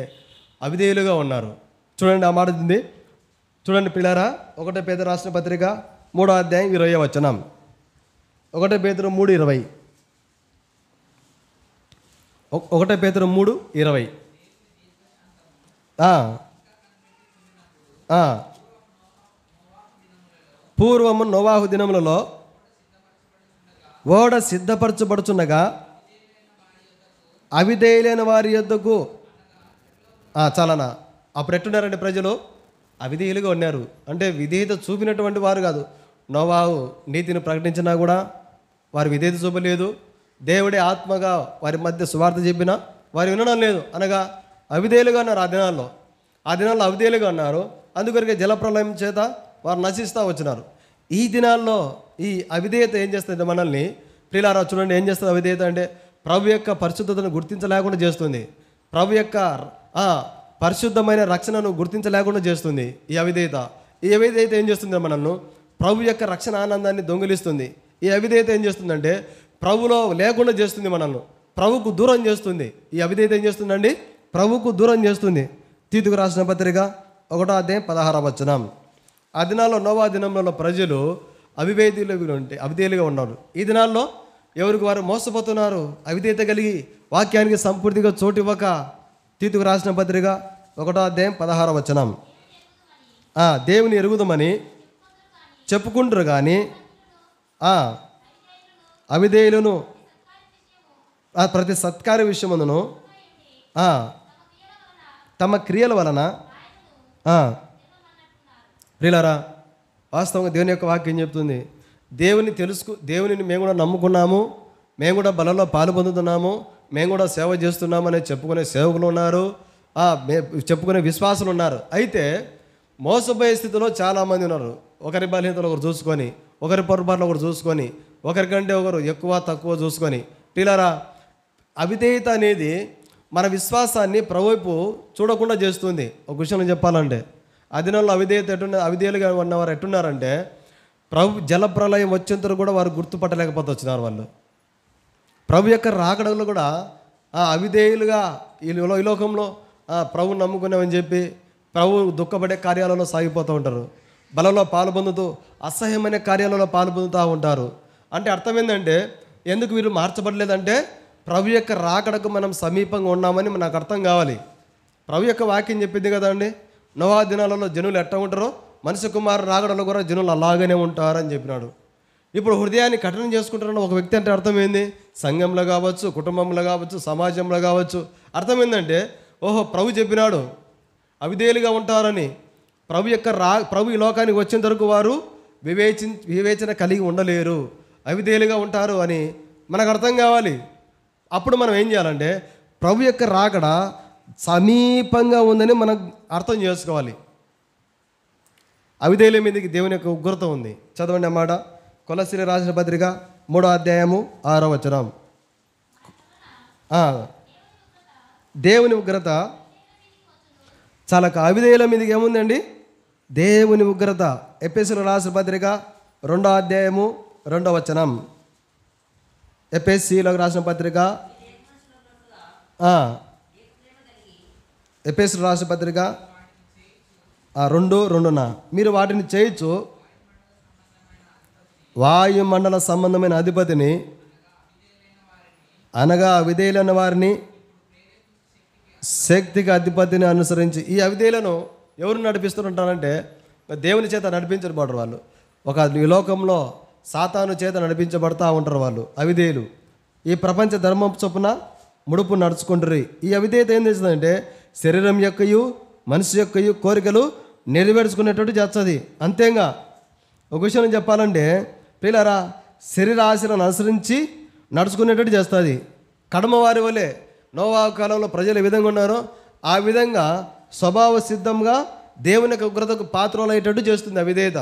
అవిధేయులుగా ఉన్నారు. చూడండి, ఆ మాట ఉంది చూడండి పిల్లారా. 1 పేతురు రాసిన పత్రిక 3వ అధ్యాయం 20వ వచనం. 1 పేతురు 3:20. 1 పేతురు 3:20. పూర్వము నోవాహు దినములలో ఓడ సిద్ధపరచబడుచుండగా అవిధేయులైన వారి యొద్దకు చాలనా. అప్పుడు ఎట్టున్నారండి ప్రజలు? అవిధేయులుగా ఉన్నారు. అంటే విధేయత చూపినటువంటి వారు కాదు. నోవాహు నీతిని ప్రకటించినా కూడా వారు విధేయత చూపలేదు. దేవుడే ఆత్మగా వారి మధ్య సువార్త చెప్పినా వారు వినడం లేదు. అనగా అవిధేయులుగా ఉన్నారు. ఆ దినాల్లో అవిధేయులుగా ఉన్నారు. అందుకొరకే జలప్రలయం చేత వారు నశిస్తూ వచ్చినారు. ఈ దినాల్లో ఈ అవిధేయత ఏం చేస్తుంది మనల్ని? ప్రియులారా చూడండి, ఏం చేస్తుంది అవిధేయత అంటే ప్రభు యొక్క పరిశుద్ధతను గుర్తించలేకుండా చేస్తుంది. ప్రభు యొక్క పరిశుద్ధమైన రక్షణను గుర్తించలేకుండా చేస్తుంది ఈ అవిధేయత. ఈ అవిధేయత ఏం చేస్తుంది మనల్ని? ప్రభు యొక్క రక్షణ ఆనందాన్ని దొంగిలిస్తుంది. ఈ అవిధేయత ఏం చేస్తుందంటే ప్రభులో లేకుండా చేస్తుంది మనల్ని, ప్రభుకు దూరం చేస్తుంది. ఈ అవిధేయత ఏం చేస్తుందండి? ప్రభుకు దూరం చేస్తుంది. తీతుకు రాసిన పత్రిక 1వ అధ్యాయం 16వ వచనం. ఆ దినాల్లో నోవాహు దినంలో ప్రజలు అవిధేయులుగా ఉన్నారు. ఈ దినాల్లో ఎవరికి వారు మోసపోతున్నారు, అవిధేయత కలిగి వాక్యానికి సంపూర్తిగా చోటు ఇవ్వక. తీతుకు రాసిన పత్రిక 1వ అధ్యాయం 16వ వచనం. దేవుని ఎరుగుదమని చెప్పుకుంటారు కానీ అవిధేయులను ప్రతి సత్కార్య విషయమును తమ క్రియల వలన ప్రియులారా, వాస్తవంగా దేవుని యొక్క వాక్యం చెప్తుంది, దేవునిని మేము కూడా నమ్ముకున్నాము, మేము కూడా బలంలో పాలు పొందుతున్నాము, మేము కూడా సేవ చేస్తున్నాము అని చెప్పుకునే సేవకులు ఉన్నారు, చెప్పుకునే విశ్వాసులు ఉన్నారు. అయితే మోసపోయే స్థితిలో చాలామంది ఉన్నారు. ఒకరి బలహీనతలు ఒకరు చూసుకొని, ఒకరి పొరపాట్లు ఒకరు చూసుకొని, ఒకరికంటే ఒకరు ఎక్కువ తక్కువ చూసుకొని. ప్రియులారా, అవిధేయత అనేది మన విశ్వాసాన్ని ప్రభువైపు చూడకుండా చేస్తుంది. ఒక విషయం చెప్పాలంటే ఆ దినాల్లో అవిధేయులుగా ఉన్నవారు ఎట్టున్నారంటే ప్రభు జలప్రలయం వచ్చేంత కూడా వారు గుర్తుపట్టలేకపోతే వచ్చినారు. వాళ్ళు ప్రభు యొక్క రాకడలో కూడా అవిధేయులుగా ఈ లోకంలో ప్రభుని నమ్ముకున్నామని చెప్పి ప్రభు దుఃఖపడే కార్యాలలో సాగిపోతూ ఉంటారు. బలంలో పాలు పొందుతూ అసహ్యమైన కార్యాలలో పాలు పొందుతూ ఉంటారు. అంటే అర్థం ఏంటంటే ఎందుకు వీరు మార్చబడలేదంటే ప్రభు యొక్క రాకడకు మనం సమీపంగా ఉన్నామని మనకు అర్థం కావాలి. ప్రభు యొక్క వాక్యం చెప్పింది కదండి, నోవాహు దినాలలో జనులు ఎట్లా ఉంటారో మనిషి కుమారుడు రాకడలో కూడా జనులు అలాగనే ఉంటారని చెప్పినాడు. ఇప్పుడు హృదయాన్ని కఠినం చేసుకుంటారన్న ఒక వ్యక్తి అంటే అర్థం ఏంది? సంఘంలో కావచ్చు, కుటుంబంలో కావచ్చు, సమాజంలో కావచ్చు. అర్థం ఏంటంటే ఓహో ప్రభు చెప్పినాడు అవిధేయులుగా ఉంటారని. ప్రభు ఈ లోకానికి వచ్చేంత వరకు వారు వివేచన కలిగి ఉండలేరు, అవిధేయులుగా ఉంటారు అని మనకు అర్థం కావాలి. అప్పుడు మనం ఏం చేయాలంటే ప్రభు యొక్క రాకడ సమీపంగా ఉందని మనం అర్థం చేసుకోవాలి. అవిధేయుల మీదకి దేవుని యొక్క ఉగ్రత ఉంది. చదవండి అన్నమాట. కొలస్సీయులకు రాసిన పత్రిక 3వ అధ్యాయము 6వ వచనం. దేవుని ఉగ్రత చాలా అవిధేయుల మీదకి ఏముందండి? దేవుని ఉగ్రత. ఎఫెసీయులకు రాసిన పత్రిక 2వ అధ్యాయము 2వ వచనం. ఎఫెసీయులకు రాసిన పత్రిక ఎఫెసీయులకు రాసిన పత్రిక 2:2 మీరు వాటిని చేయొచ్చు, వాయుమండల సంబంధమైన అధిపతిని అనగా అవిధేయులైన వారిని శక్తికి అధిపతిని అనుసరించి. ఈ అవిధేయులను ఎవరు నడిపిస్తుంటారంటే దేవుని చేత నడిపించబడరు వాళ్ళు. ఈ లోకంలో సాతాను చేత నడిపించబడతా ఉంటారు వాళ్ళు అవిధేయులు. ఈ ప్రపంచ ధర్మం చొప్పున ముడుపు నడుచుకుంటారు. ఈ అవిధేయత ఏం చేస్తుందంటే శరీరం యొక్కయు మనిషి యొక్కయు కోరికలు నెరవేర్చుకునేటట్టు చేస్తుంది. అంతేగా ఒక విషయం చెప్పాలంటే ప్రియులారా, శరీర ఆశలను అనుసరించి నడుచుకునేటట్టు చేస్తుంది. కడమ వారి వలె నోవాహు కాలంలో ప్రజలు ఏ విధంగా ఉన్నారో ఆ విధంగా స్వభావ సిద్ధంగా దేవుని యొక్క ఉగ్రతకు పాత్రలు అయ్యేటట్టు చేస్తుంది అవిధేయత.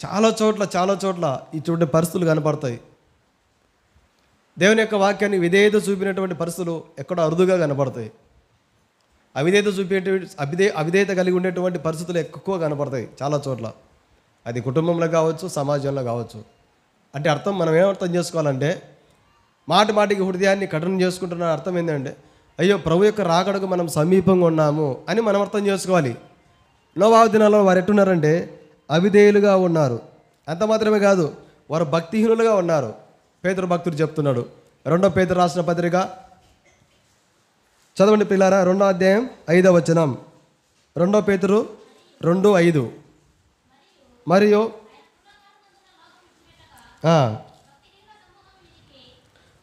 చాలా చోట్ల ఇటువంటి పరిస్థితులు కనపడతాయి. దేవుని యొక్క వాక్యాన్ని విధేయత చూపినటువంటి పరిస్థితులు ఎక్కడో అరుదుగా కనపడతాయి. అవిధేయత కలిగి ఉండేటువంటి పరిస్థితులు ఎక్కువ కనపడతాయి చాలా చోట్ల. అది కుటుంబంలో కావచ్చు, సమాజంలో కావచ్చు. అంటే అర్థం మనం ఏమర్థం చేసుకోవాలంటే, మాటికి హృదయాన్ని కఠినం చేసుకుంటున్న అర్థం ఏంటంటే, అయ్యో ప్రభు యొక్క రాకడకు మనం సమీపంగా ఉన్నాము అని మనం అర్థం చేసుకోవాలి. నోవాహు దినాల్లో వారు ఎట్టున్నారంటే అవిధేయులుగా ఉన్నారు. అంత మాత్రమే కాదు, వారు భక్తిహీనులుగా ఉన్నారు. పేతురు భక్తుడు చెప్తున్నాడు. 2 పేతురు రాసిన పత్రిక చదవండి పిల్లారా, 2వ అధ్యాయం 5వ వచనం. 2 పేతురు 2:5. మరియు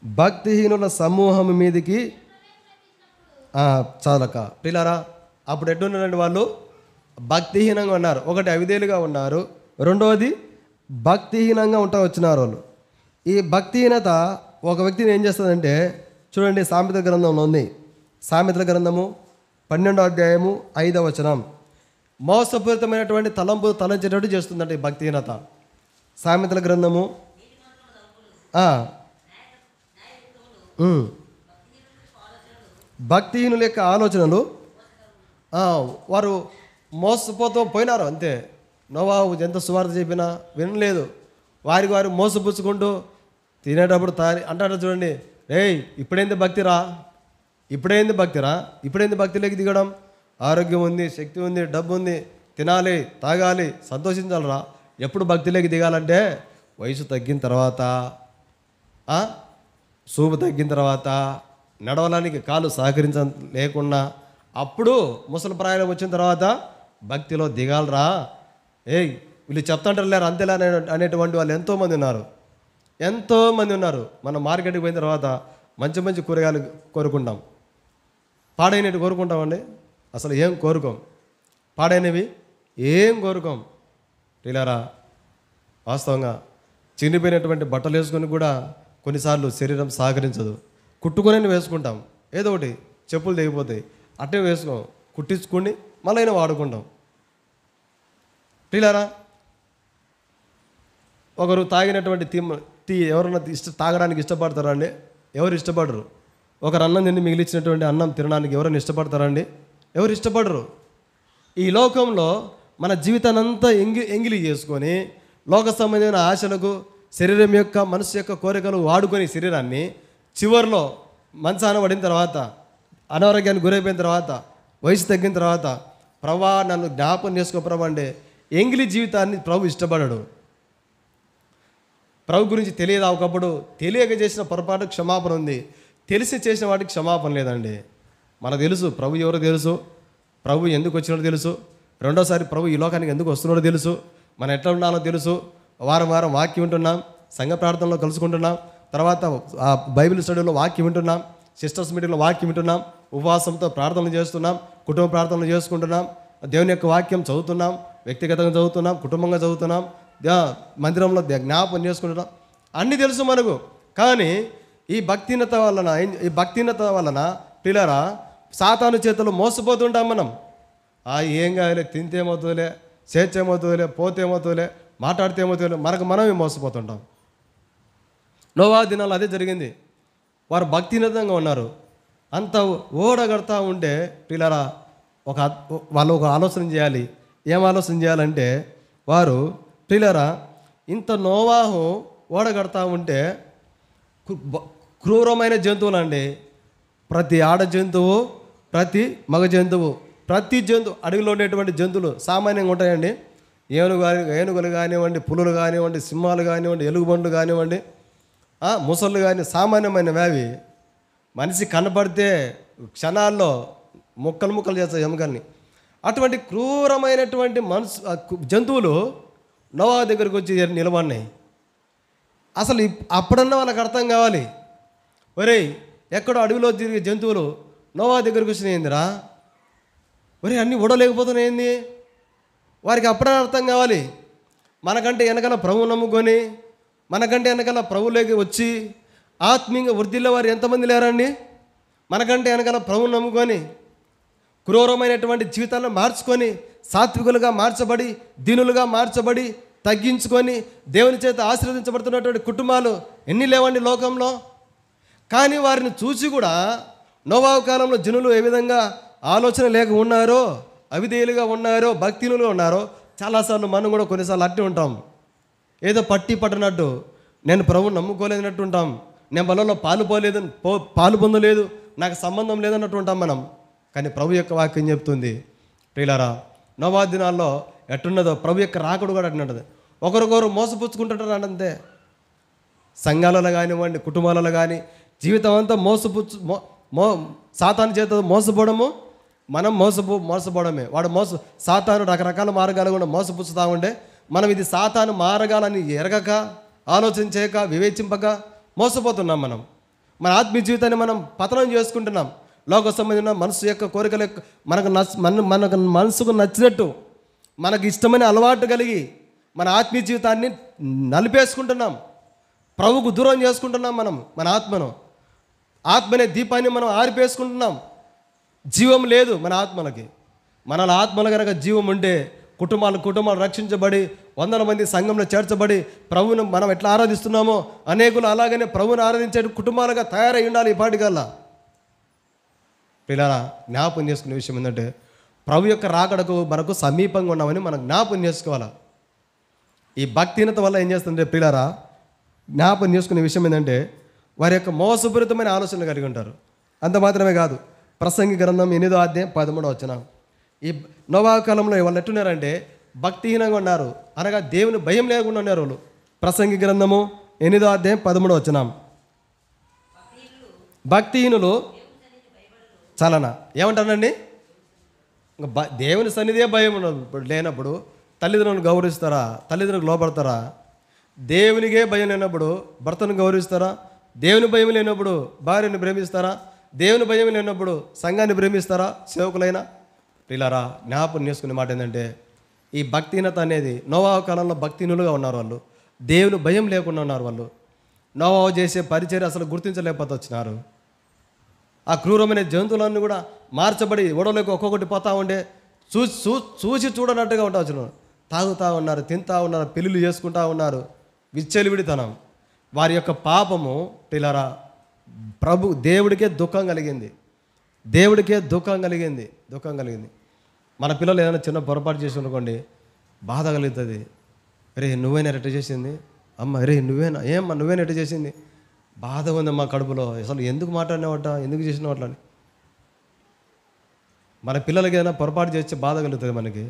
భక్తిహీనుల సమూహం మీదికి చాలక. పిల్లారా, అప్పుడు ఎట్టున్నారండి వాళ్ళు? భక్తిహీనంగా ఉన్నారు. ఒకటి అవిధేయులుగా ఉన్నారు, రెండవది భక్తిహీనంగా వచ్చినారు వాళ్ళు. ఈ భక్తిహీనత ఒక వ్యక్తిని ఏం చేస్తుందంటే, చూడండి సామెతల గ్రంథంలో ఉంది. సామెతల గ్రంథము 12వ అధ్యాయము 5వ వచనం. మోసపూరితమైనటువంటి తలంపులు తలంచేటట్టు చేస్తుందంట ఈ భక్తిహీనత. సామెతల గ్రంథము భక్తిహీనుల యొక్క ఆలోచనలు, వారు మోసపోతూ పోయినారు అంతే. నోవాహు ఎంత సువార్త చెప్పినా వినలేదు. వారు మోసపుచ్చుకుంటూ తినేటప్పుడు అంటాడు చూడండి, ఏయ్ ఇప్పుడేంది భక్తిరా, ఇప్పుడేంది భక్తిలోకి దిగడం? ఆరోగ్యం ఉంది, శక్తి ఉంది, డబ్బు ఉంది, తినాలి, తాగాలి, సంతోషించాలరా. ఎప్పుడు భక్తిలోకి దిగాలంటే వయసు తగ్గిన తర్వాత, సూపు తగ్గిన తర్వాత, నడవడానికి కాలు లేకుండా, అప్పుడు ముసలి ప్రాయం వచ్చిన తర్వాత భక్తిలో దిగాలరా. వీళ్ళు చెప్తాంటారు లేరు అంతేలా అనేటువంటి వాళ్ళు ఎంతోమంది ఉన్నారు. మనం మార్కెట్కి పోయిన తర్వాత మంచి కూరగాయలు కోరుకుంటాం, పాడైనవి కోరుకుంటామండి. అసలు ఏం కోరుకోం, పాడైనవి ఏం కోరుకోం. పిల్లరా, వాస్తవంగా చినిపోయినటువంటి బట్టలు వేసుకొని కూడా కొన్నిసార్లు శరీరం సహకరించదు. కుట్టుకొని వేసుకుంటాం, ఏదో ఒకటి చెప్పులు తెగిపోతాయి, అట్టే వేసుకోం, కుట్టించుకొని మళ్ళీ వాడుకుంటాం. పిల్లరా, ఒకరు తాగినటువంటి టీ ఎవరన్నా తాగడానికి ఇష్టపడతారా అండి? ఎవరు ఇష్టపడరు. ఒకరు అన్నం తిని మిగిలిచ్చినటువంటి అన్నం తినడానికి ఎవరైనా ఇష్టపడతారండి? ఎవరు ఇష్టపడరు. ఈ లోకంలో మన జీవితాన్ని అంతా ఎంగిలి చేసుకొని లోక సంబంధమైన ఆశలకు, శరీరం యొక్క, మనసు యొక్క కోరికలు వాడుకొని శరీరాన్ని చివరిలో మంచాన పడిన తర్వాత, అనారోగ్యానికి గురైపోయిన తర్వాత, వయసు తగ్గిన తర్వాత, ప్రభా నన్ను జ్ఞాపకం చేసుకో ప్రభు అంటే ఎంగిలి జీవితాన్ని ప్రభు ఇష్టపడడు. ప్రభు గురించి తెలియదు. ఒకప్పుడు తెలియక చేసిన పొరపాటు క్షమాపణ ఉంది, తెలిసి చేసిన వాటికి క్షమాపణ లేదండి. మనకు తెలుసు ప్రభు ఎవరో తెలుసు, ప్రభు ఎందుకు వచ్చినాడో తెలుసు, రెండోసారి ప్రభు ఈ లోకానికి ఎందుకు వస్తున్నాడో తెలుసు, మనం ఎట్లా ఉండాలో తెలుసు. వారం వాక్యం వింటున్నాం, సంఘ ప్రార్థనలో కలుసుకుంటున్నాం, తర్వాత బైబిల్ స్టడీలో వాక్యం వింటున్నాం, సిస్టర్స్ మీటింగ్లో వాక్యం వింటున్నాం, ఉపవాసంతో ప్రార్థనలు చేస్తున్నాం, కుటుంబ ప్రార్థనలు చేసుకుంటున్నాం, దేవుని యొక్క వాక్యం చదువుతున్నాం, వ్యక్తిగతంగా చదువుతున్నాం, కుటుంబంగా చదువుతున్నాం, మందిరంలో జ్ఞాపకం చేసుకుంటున్నాం. అన్నీ తెలుసు మనకు. కానీ ఈ భక్తిహీనత వలన పిల్లరా సాతాను చేతులు మోసపోతుంటాం మనం. ఏం కాదులే, తింటే ఏమవుతుందిలే, చేర్చే ఏమవుతుందిలే, పోతే ఏమవుతుందిలే, మాట్లాడితే ఏమవుతుందిలే, మనమే మోసపోతుంటాం. నోవాహు దినాలు అదే జరిగింది. వారు భక్తిహీనంగా ఉన్నారు. అంత ఓడగడతా ఉంటే పిల్లరా వాళ్ళు ఒక ఆలోచన చేయాలి. ఏం ఆలోచన చేయాలంటే, వారు పిల్లరా ఇంత నోవాహు ఓడగడతా ఉంటే క్రూరమైన జంతువులు అండి. ప్రతి ఆడ జంతువు, ప్రతి మగ జంతువు, ప్రతి జంతువు, అడవిలో ఉండేటువంటి జంతువులు సామాన్యంగా ఉంటాయండి. ఏనుగులు కానివ్వండి, పులులు కానివ్వండి, సింహాలు కానివ్వండి, ఎలుగుబండ్లు కానివ్వండి, ముసళ్ళు కానీ సామాన్యమైన వ్యాధి. మనిషి కనపడితే క్షణాల్లో ముక్కలు చేస్తాయి ఎముకల్ని. అటువంటి క్రూరమైనటువంటి జంతువులు నోవాహు దగ్గరికి వచ్చి నిలబడినాయి. అసలు అప్పుడన్నా వాళ్ళకి అర్థం కావాలి, ఒరేయ్ ఎక్కడో అడవిలో తిరిగే జంతువులు నోవాహు దగ్గరికి వచ్చినాయి ఏందిరా, ఒరే అన్నీ ఓడలేకపోతున్నాయి ఏంది? వారికి అప్పుడే అర్థం కావాలి. మనకంటే వెనకాల ప్రభువు నమ్ముకొని, మనకంటే వెనకాల ప్రభువులోకి వచ్చి ఆత్మీయంగా వృద్ధిలో వారు ఎంతమంది లేరండి? మనకంటే వెనకాల ప్రభువు నమ్ముకొని క్రూరమైనటువంటి జీవితాలను మార్చుకొని సాత్వికులుగా మార్చబడి, దీనులుగా మార్చబడి, తగ్గించుకొని దేవుని చేత ఆశీర్వదించబడుతున్నటువంటి కుటుంబాలు ఎన్ని లేవండి లోకంలో. కానీ వారిని చూసి కూడా నోవాహు కాలంలో జనులు ఏ విధంగా ఆలోచన లేక ఉన్నారో, అవిధేయులుగా ఉన్నారో, భక్తినులుగా ఉన్నారో, చాలాసార్లు మనం కూడా కొన్నిసార్లు అట్టి ఉంటాం. ఏదో పట్టి పట్టనట్టు, నేను ప్రభువుని నమ్ముకోలేదన్నట్టు ఉంటాం. నేను బలంలో పాలు పొందలేదు, నాకు సంబంధం లేదన్నట్టు ఉంటాం మనం. కానీ ప్రభు యొక్క వాక్యం చెప్తుంది, ప్రియులారా, నోవాహు దినాల్లో ఎట్టున్నదో ప్రభు యొక్క రాకడు కూడా అట్టినది. ఒకరికొకరు మోసపుచ్చుకుంటుంటారు అంతే. సంఘాలలో కానివ్వండి, కుటుంబాలలో కానీ జీవితం అంతా సాతాను చేత మోసపోవడము, మనం మోసపోవడమే. వాడు సాతాను రకరకాల మార్గాలు కూడా మోసపుచ్చుతూ ఉండే, మనం ఇది సాతాను మార్గాలని ఎరగక, ఆలోచన చేయక, వివేచింపక మోసపోతున్నాం. మన ఆత్మీయ జీవితాన్ని మనం పతనం చేసుకుంటున్నాం. లోక సంబంధించిన మనసు యొక్క కోరికలు మనకు మనసుకు నచ్చినట్టు, మనకు ఇష్టమైన అలవాటు కలిగి మన ఆత్మీయ జీవితాన్ని నలిపేసుకుంటున్నాం. ప్రభువుకు దూరం చేసుకుంటున్నాం. మన ఆత్మనే దీపాన్ని మనం ఆరిపేసుకుంటున్నాం. జీవం లేదు మన ఆత్మలకి. మన ఆత్మలు కనుక జీవం ఉంటే కుటుంబాలు రక్షించబడి, వందల మంది సంఘంలో చేర్చబడి ప్రభువును మనం ఎట్లా ఆరాధిస్తున్నామో అనేకులు అలాగనే ప్రభువును ఆరాధించే కుటుంబాలుగా తయారై ఉండాలి. ఈ పాటికల్లా పిల్లల జ్ఞాపకం చేసుకునే విషయం ఏంటంటే, ప్రభు యొక్క రాకడకు మనకు సమీపంగా ఉన్నామని మనం జ్ఞాపకం చేసుకోవాలా. ఈ భక్తిహీనత వల్ల ఏం చేస్తుంటే పిల్లరా, జ్ఞాపకం చేసుకునే విషయం ఏంటంటే, వారి యొక్క మోసపూరితమైన ఆలోచనలు కలిగి ఉంటారు. అంత మాత్రమే కాదు, ప్రసంగి గ్రంథం 8వ అధ్యాయం 13వ వచనం. ఈ నోవాహు కాలంలో వాళ్ళు ఎట్టున్నారంటే భక్తిహీనంగా ఉన్నారు, అనగా దేవుని భయం లేకుండా ఉన్నారు వాళ్ళు. ప్రసంగి గ్రంథము 8వ అధ్యాయం 13వ వచనం. భక్తిహీనులు చలన ఏమంటారండి, ఇంకా దేవుని సన్నిధే భయం లేనప్పుడు తల్లిదండ్రులను గౌరవిస్తారా? తల్లిదండ్రులకు లోపడతారా? దేవునికే భయం లేనప్పుడు భర్తను గౌరవిస్తారా? దేవుని భయం లేనప్పుడు భార్యను ప్రేమిస్తారా? దేవుని భయం లేనప్పుడు సంఘాన్ని ప్రేమిస్తారా? సేవకులైనా పిల్లరా, జ్ఞాపకం చేసుకునే మాట ఏంటంటే, ఈ భక్తిహీనత అనేది నోవాహు కాలంలో భక్తిహీనులుగా ఉన్నారు వాళ్ళు. దేవుని భయం లేకుండా ఉన్నారు వాళ్ళు. నోవాహు చేసే పరిచర్య అసలు గుర్తించలేకపోతే వచ్చినారు. ఆ క్రూరమైన జంతువులన్నీ కూడా మార్చబడి ఓడలోకి ఒక్కొక్కటి పోతూ ఉండే, చూసి చూడనట్టుగా ఉంటా వచ్చినారు. తాగుతూ ఉన్నారు, తింటూ ఉన్నారు, పెళ్ళిళ్ళు చేసుకుంటూ ఉన్నారు. విచ్చలివిడితనం. వారి యొక్క పాపము పిల్లరా, దేవుడికే దుఃఖం కలిగింది. దుఃఖం కలిగింది. మన పిల్లలు ఏదైనా చిన్న పొరపాటు చేసి అనుకోండి, బాధ కలుగుతుంది. రే నువ్వేనా ఎట్ట చేసింది, అమ్మ రే నువ్వేనా ఎట్ట చేసింది, బాధ ఉంది మా కడుపులో, అసలు ఎందుకు మాట్లాడినావట, ఎందుకు చేసినావట అని. మన పిల్లలకి ఏదైనా పొరపాటు చేస్తే బాధ కలుగుతుంది మనకి.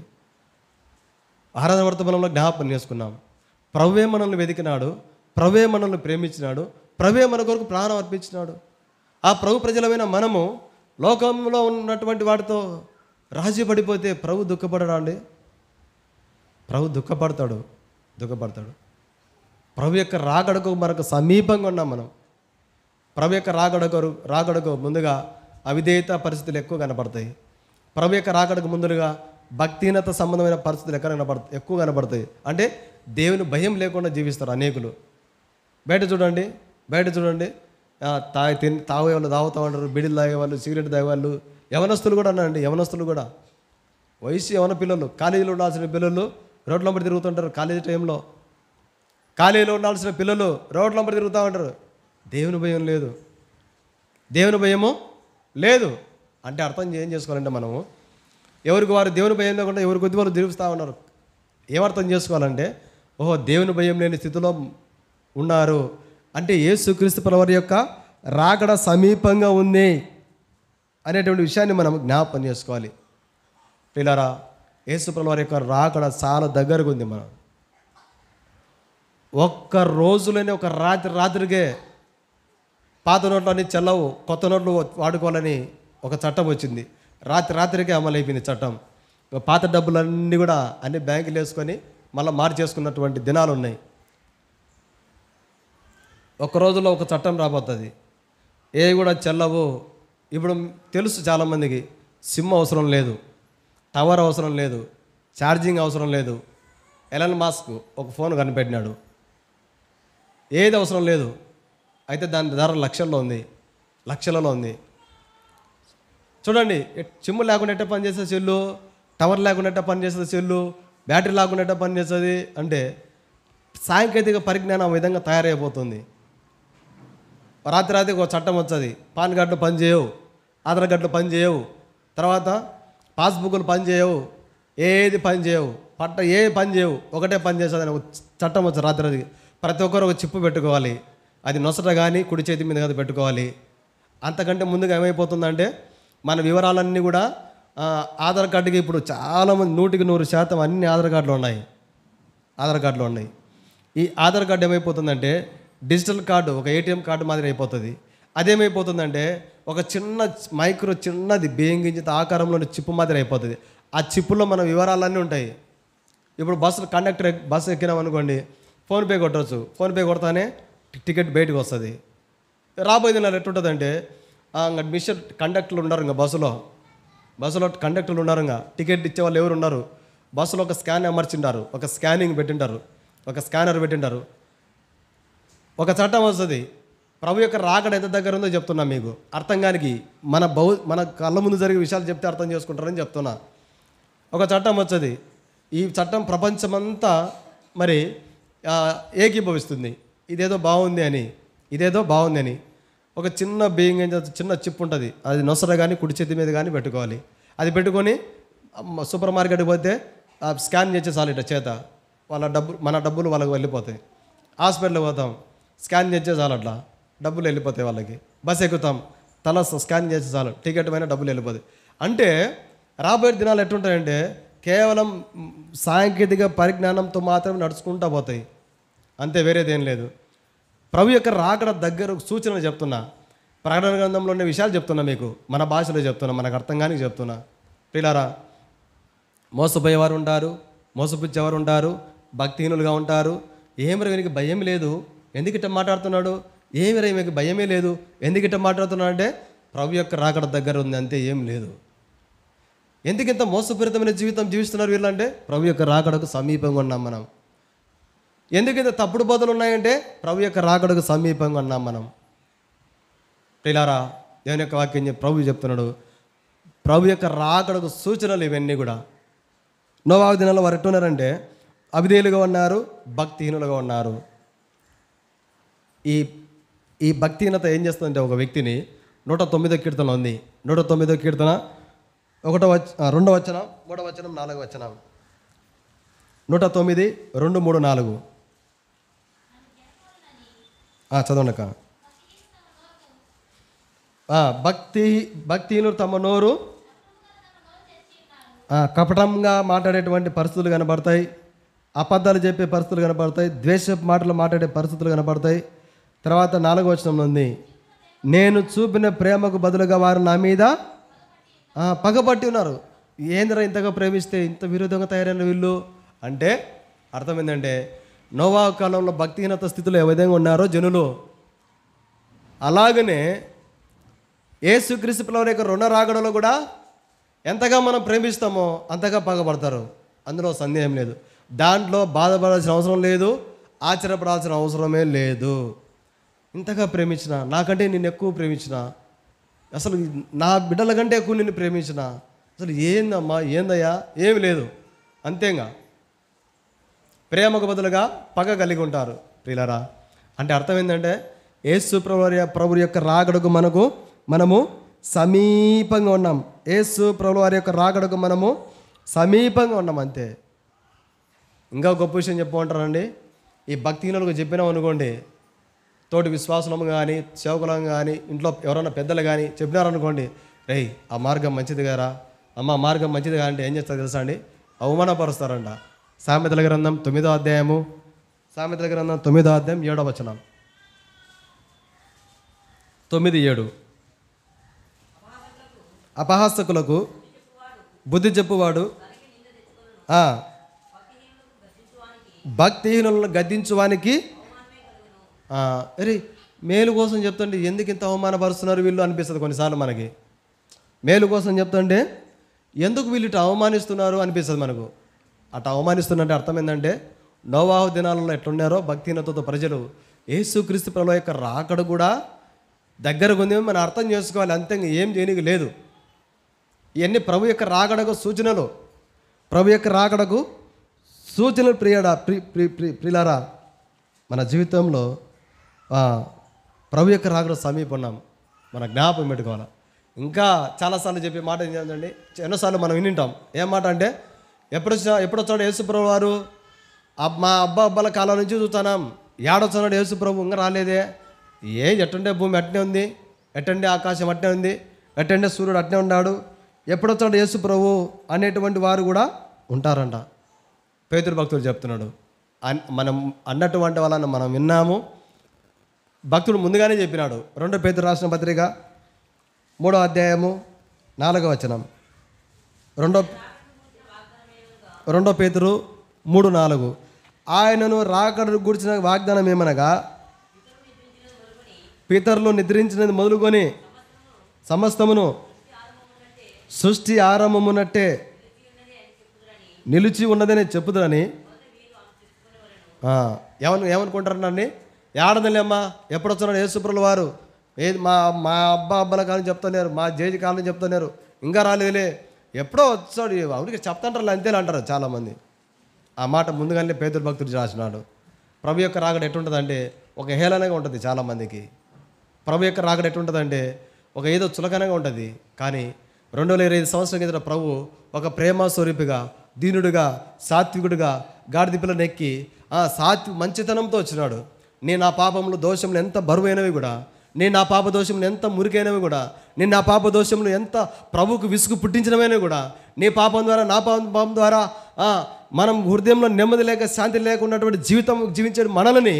ఆరాధన వర్తమానంలో జ్ఞాపకం చేసుకున్నాం, ప్రభువే మనల్ని వెతికినాడు, ప్రభువే మనల్ని ప్రేమించినాడు, ప్రభువే మన కొరకు ప్రాణం అర్పించినాడు. ఆ ప్రభు ప్రజలమైన మనము లోకంలో ఉన్నటువంటి వాటితో రాజీ పడిపోతే ప్రభు దుఃఖపడడా అండి? ప్రభు దుఃఖపడతాడు. ప్రభు యొక్క రాకడకు మనకు సమీపంగా ఉన్నాం మనం. ప్రభు యొక్క రాకడకు ముందుగా అవిధేయత పరిస్థితులు ఎక్కువ కనపడతాయి. ప్రభు యొక్క రాకడకు ముందుగా భక్తిహీనత సంబంధమైన పరిస్థితులు ఎక్కువ కనపడతాయి. అంటే దేవుని భయం లేకుండా జీవిస్తారు అనేకులు. బయట చూడండి తాగే వాళ్ళు తాగుతూ ఉంటారు, బీడీలు తాగేవాళ్ళు, సిగరెట్ తాగేవాళ్ళు, యవనస్తులు కూడా అన్నారండి. యవనస్తులు కూడా వయసు యవన పిల్లలు, కాలేజీలో ఉండాల్సిన పిల్లలు రోడ్లంబడి తిరుగుతుంటారు. కాలేజీ టైంలో కాలేజీలో ఉండాల్సిన పిల్లలు రోడ్లంబడి తిరుగుతూ ఉంటారు. దేవుని భయం లేదు అంటే అర్థం ఏం చేసుకోవాలంటే, మనము ఎవరికి వారు దేవుని భయం లేకుండా ఎవరి కొద్ది వాళ్ళు తిరుగుతూ ఉన్నారు. ఏమర్థం చేసుకోవాలంటే, ఓహో దేవుని భయం లేని స్థితిలో ఉన్నారు అంటే యేసుక్రీస్తు ప్రభువారి యొక్క రాకడ సమీపంగా ఉంది అనేటువంటి విషయాన్ని మనం జ్ఞాపకం చేసుకోవాలి. పిల్లరా, యేసు ప్రభువారి యొక్క రాకడ చాలా దగ్గరకు ఉంది. మనం ఒక్క రోజులోనే ఒక రాత్రికే పాత నోట్లు అన్నీ చెల్లవు, కొత్త నోట్లు వాడుకోవాలని ఒక చట్టం వచ్చింది. రాత్రికే అమలు అయిపోయింది చట్టం. పాత డబ్బులన్నీ కూడా అన్ని బ్యాంకులు వేసుకొని మళ్ళీ మార్చేసుకున్నటువంటి దినాలు ఉన్నాయి. ఒక రోజులో ఒక చట్టం రాబోతుంది, ఏ కూడా చెల్లవు. ఇప్పుడు తెలుసు చాలామందికి, సిమ్ అవసరం లేదు, టవర్ అవసరం లేదు, ఛార్జింగ్ అవసరం లేదు. ఎలాన్ మాస్క్ ఒక ఫోన్ కనిపెట్టినాడు, ఏది అవసరం లేదు. అయితే దాని ధర లక్షలలో ఉంది. చూడండి, చిమ్ము లేకుండా ఎట్ట పని చేస్తుంది సెల్లు, టవర్ లేకుండా ఎట్ట పని చేస్తుంది సెల్లు, బ్యాటరీ లేకుండా ఎట్ట పని చేస్తుంది అంటే సాంకేతిక పరిజ్ఞానం ఆ విధంగా తయారైపోతుంది. రాత్రి ఒక చట్టం వచ్చేది, పాన్ కార్డులు పని చేయవు, ఆధార్ కార్డులు పని చేయవు, తర్వాత పాస్బుక్లు పని చేయవు, ఏది పని చేయవు, ఏ పని చేయవు, ఒకటే పని చేస్తుంది అని ఒక చట్టం వచ్చి రాత్రి ప్రతి ఒక్కరు ఒక చిప్పు పెట్టుకోవాలి. అది నొసట కానీ కుడి చేతి మీద కదా పెట్టుకోవాలి. అంతకంటే ముందుగా ఏమైపోతుందంటే మన వివరాలన్నీ కూడా ఆధార్ కార్డుకి ఇప్పుడు చాలామంది 100% అన్ని ఆధార్ కార్డులు ఉన్నాయి. ఈ ఆధార్ కార్డు ఏమైపోతుందంటే డిజిటల్ కార్డు, ఒక ఏటీఎం కార్డు మాదిరి అయిపోతుంది. అదేమైపోతుందంటే ఒక చిన్నది బేయింగించిన ఆకారంలోని చిప్పు మాదిరి అయిపోతుంది. ఆ చిప్పులో మన వివరాలన్నీ ఉంటాయి. ఇప్పుడు బస్సు ఎక్కినాం అనుకోండి, ఫోన్పే కొట్టవచ్చు. ఫోన్పే కొడతానే టికెట్ బయటకు వస్తుంది. రాబోయే దినాలు ఎట్టుంటుందంటే మిషన్ కండక్టర్లు ఉన్నారు, ఇంకా బస్సులో కండక్టర్లు ఉన్నారు, ఇంకా టికెట్ ఇచ్చే వాళ్ళు ఎవరు ఉన్నారు. బస్సులో ఒక స్కాన్ అమర్చింటారు, ఒక స్కానింగ్ పెట్టింటారు, ఒక స్కానర్ పెట్టింటారు. ఒక చట్టం వస్తుంది. ప్రభు యొక్క రాకడ ఎంత దగ్గర ఉందో చెప్తున్నా మీకు. అర్థం కానికి మన కళ్ళ ముందు జరిగే విషయాలు చెప్తే అర్థం చేసుకుంటారని చెప్తున్నా. ఒక చట్టం వచ్చేది. ఈ చట్టం ప్రపంచమంతా మరి ఏకీభవిస్తుంది. ఇదేదో బాగుంది అని ఒక చిన్న చిన్న చిప్ ఉంటుంది. అది నొసర కానీ కుడి చేతి మీద కానీ పెట్టుకోవాలి. అది పెట్టుకొని సూపర్ మార్కెట్కి పోతే స్కాన్ చేసే చాలు ఇట్లా చేత మన డబ్బులు వాళ్ళకి వెళ్ళిపోతాయి. హాస్పిటల్కి పోతాం, స్కాన్ చేసే చాలు, అట్లా డబ్బులు వెళ్ళిపోతాయి వాళ్ళకి. బస్ ఎక్కుతాం, తల స్కాన్ చేసే చాలు, టికెట్ పైన డబ్బులు వెళ్ళిపోతాయి. అంటే రాబోయే దినాలు ఎట్టుంటాయంటే కేవలం సాంకేతిక పరిజ్ఞానంతో మాత్రమే నడుచుకుంటూ పోతాయి, అంతే, వేరేదేం లేదు. ప్రభు యొక్క రాకడ దగ్గర సూచనలు చెప్తున్నా, ప్రకటన గ్రంథంలో ఉన్న విషయాలు చెప్తున్నా మీకు, మన భాషలో చెప్తున్నా, మనకు అర్థం కానీ చెప్తున్నా. ప్రియులారా, మోసపోయేవారు ఉంటారు, మోసపుచ్చేవారు ఉంటారు, భక్తిహీనులుగా ఉంటారు. ఏమిరా వీనికి భయం లేదు, ఎందుకు ఇట్లా మాట్లాడుతున్నాడు, ఏమిరా ఈమెకి భయమే లేదు, ఎందుకు ఇట్లా మాట్లాడుతున్నాడు అంటే ప్రభు యొక్క రాకడ దగ్గర ఉంది, అంతే, ఏం లేదు. ఎందుకు ఇంత మోసపూరితమైన జీవితం జీవిస్తున్నారు వీళ్ళంటే ప్రభు యొక్క రాకడకు సమీపంగా ఉన్నాం మనం. ఎందుకు ఇంత తప్పుడు బోధలు ఉన్నాయంటే ప్రభు యొక్క రాకడకు సమీపంగా ఉన్నాం మనం. ప్రియులారా, దేవుని యొక్క వాక్యం ప్రభు చెప్తున్నాడు, ప్రభు యొక్క రాకడకు సూచనలు ఇవన్నీ కూడా. నోవాహు దినాల్లో వారు ఎట్టున్నారంటే అవిధేయులుగా ఉన్నారు, భక్తిహీనులుగా ఉన్నారు. ఈ భక్తిహీనత ఏం చేస్తుందంటే ఒక వ్యక్తిని 109వ కీర్తన ఉంది. 109వ కీర్తన 2వ వచనం, 3వ వచనం, 4వ వచనం. 109, 2, 3, 4 చదవండి. భక్తిహీనులు తమ నోరు కపటంగా మాట్లాడేటువంటి పరిస్థితులు కనబడతాయి, అబద్ధాలు చెప్పే పరిస్థితులు కనబడతాయి, ద్వేషపు మాటలు మాట్లాడే పరిస్థితులు కనబడతాయి. తర్వాత 4వ వచనంలో ఉంది, నేను చూపిన ప్రేమకు బదులుగా వారు నా మీద పగబట్టి ఉన్నారు. ఏంద్రా ఇంతగా ప్రేమిస్తే ఇంత విరోధంగా తయారైన వీళ్ళు అంటే అర్థం ఏంటంటే నోవాహు కాలంలో భక్తిహీనత స్థితిలో ఏ విధంగా ఉన్నారో జనులు, అలాగనే యేసుక్రీస్తు ప్రభువు యొక్క రుణ రాకడలో కూడా ఎంతగా మనం ప్రేమిస్తామో అంతగా పగబడతారు. అందులో సందేహం లేదు. దాంట్లో బాధపడాల్సిన అవసరం లేదు, ఆశ్చర్యపడాల్సిన అవసరమే లేదు. ఇంతగా ప్రేమించిన, నాకంటే నిన్ను ఎక్కువ ప్రేమించిన, అసలు నా బిడ్డల కంటే ఎక్కువ నిన్ను ప్రేమించిన, అసలు ఏందయ్యా, ఏమి లేదు, అంతేగా. ప్రేమకు బదులుగా పగ కలిగి ఉంటారు. ప్రియులారా, అంటే అర్థం ఏంటంటే యేసు ప్రభు యొక్క రాకడకు మనము సమీపంగా ఉన్నాం. యేసు ప్రభు వారి యొక్క రాకడకు మనము సమీపంగా ఉన్నాం, అంతే. ఇంకా గొప్ప విషయం చెప్పమంటారండి, ఈ భక్తిహీనులకు చెప్పినాం అనుకోండి, తోటి విశ్వాసులము కానీ సేవకులం కానీ ఇంట్లో ఎవరైనా పెద్దలు కానీ చెప్పినారనుకోండి, రేయ్ ఆ మార్గం మంచిది గారా, అమ్మ మార్గం మంచిది కా అంటే ఏం చేస్తారు తెలుసా అండి, అవమానపరుస్తారంట. సామెతల గ్రంథం 9వ అధ్యాయం 7వ వచనం, 9:7. అపహాసకులకు బుద్ధి చెప్పువాడు భక్తిహీనులను గద్దించువానికి అరే మేలు కోసం చెప్తుంటే ఎందుకు ఇంత అవమానపరుస్తున్నారు వీళ్ళు అనిపిస్తుంది కొన్నిసార్లు మనకి. మేలు కోసం చెప్తుంటే ఎందుకు వీళ్ళు ఇటు అవమానిస్తున్నారు అనిపిస్తుంది మనకు. అటు అవమానిస్తున్నంటే అర్థం ఏంటంటే నోవాహు దినాలలో ఎట్లున్నారో భక్తిహీనతతో ప్రజలు యేసుక్రీస్తు ప్రభువు యొక్క రాకడ కూడా దగ్గరకు ఉంది, మనం అర్థం చేసుకోవాలి, అంతే, ఏం చేయనీకి లేదు. ఇవన్నీ ప్రభు యొక్క రాకడకు సూచనలు. ప్రభు యొక్క రాకడకు సూచనలు. ప్రియులారా, మన జీవితంలో ప్రభు యొక్క రాకడ సమీపన్నాం, మన జ్ఞాపకం పెట్టుకోవాలి. ఇంకా చాలాసార్లు చెప్పే మాట ఏంటంటే, ఎన్నోసార్లు మనం వినింటాం. ఏం మాట అంటే, ఎప్పుడొచ్చాడు యేసుప్రభు వారు? మా అబ్బాల కాలం నుంచి చూస్తున్నాం. ఏడొచ్చాడు యేసుప్రభు, ఇంకా రాలేదే. ఎట్టండే భూమి అట్నే ఉంది, ఎట్టండే ఆకాశం అట్నే ఉంది, ఎట్టండే సూర్యుడు అట్నే ఉన్నాడు, ఎప్పుడొచ్చాడు యేసుప్రభు అనేటువంటి వారు కూడా ఉంటారంట. పేతురు భక్తుడు చెప్తున్నాడు. మనం అన్నటువంటి వాళ్ళని మనం విన్నాము. భక్తుడు ముందుగానే చెప్పినాడు. 2 పేతురు రాసిన పత్రిక 3వ అధ్యాయము 4వ వచనం. 2 పేతురు 3:4. ఆయనను రాకడను గూర్చిన వాగ్దానం ఏమనగా, పితరులు నిద్రించినది మొదలుకొని సమస్తమును సృష్టి ఆరంభమున్నట్టే నిలిచి ఉన్నదని చెప్పుదని. ఏమనుకుంటారండి? ఏడదలేమ్మా, ఎప్పుడొస్తున్నాడు యేసుప్రభుల వారు? మా అబ్బాల కాలం చెప్తున్నారు, మా జేజి కాలం చెప్తున్నారు, ఇంకా రాలేదులే, ఎప్పుడో వచ్చాడు, అవునికి చెప్తాంటారు అంతేలే అంటారు చాలామంది. ఆ మాట ముందుగానే పేతురు భక్తుడు రాసినాడు. ప్రభు యొక్క రాకడ ఎట్టుంటుందంటే ఒక హేళనగా ఉంటుంది చాలామందికి. ప్రభు యొక్క రాకడ ఎట్టుంటుందంటే ఒక ఏదో చులకనగా ఉంటుంది. కానీ 2025 సంవత్సరం కింద ప్రభు ఒక ప్రేమ స్వరూపిగా, దీనుడిగా, సాత్వికుడిగా గాడిద పిల్లను ఎక్కి మంచితనంతో వచ్చినాడు. నేను నా పాపములు దోషములు ఎంత బరువైనవి కూడా, నేను నా పాప దోషములు ఎంత మురికైనవి కూడా, నేను నా పాప దోషములు ఎంత ప్రభువుకు విసుగు పుట్టించినవైనవి కూడా, నీ పాపం ద్వారా నా పాపం ద్వారా మనం హృదయంలో నెమ్మది లేక శాంతి లేక ఉన్నటువంటి జీవితం జీవించే మనల్ని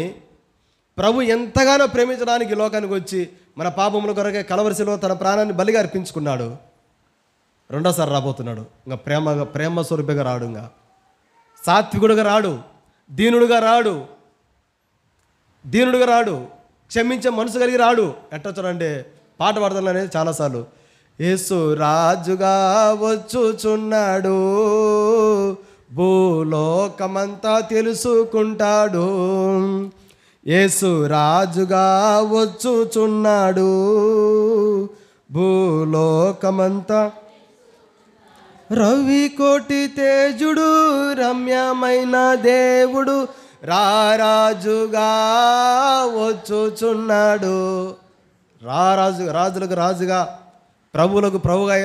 ప్రభు ఎంతగానో ప్రేమించడానికి లోకానికి వచ్చి మన పాపముల కొరకే కలవరిశిలో తన ప్రాణాన్ని బలిగా అర్పించుకున్నాడు. రెండోసారి రాబోతున్నాడు. ఇంకా ప్రేమ స్వరూపిగా రాడు, ఇంకా సాత్వికుడుగా రాడు, దీనుడుగా రాడు, క్షమించే మనసు కలిగి రాడు. ఎట్టొచ్చాడంటే పాట పాడుతున్నాను అనేది చాలాసార్లు. యేసు రాజుగా వచ్చుచున్నాడు, భూలోకమంతా తెలుసుకుంటాడు. యేసు రాజుగా వచ్చుచున్నాడు, భూలోకమంతా. రవి కోటి తేజుడు, రమ్యమైన దేవుడు, రారాజుగా వచ్చుచున్నాడు. రాజులకు రాజుగా, ప్రభువులకు ప్రభుగా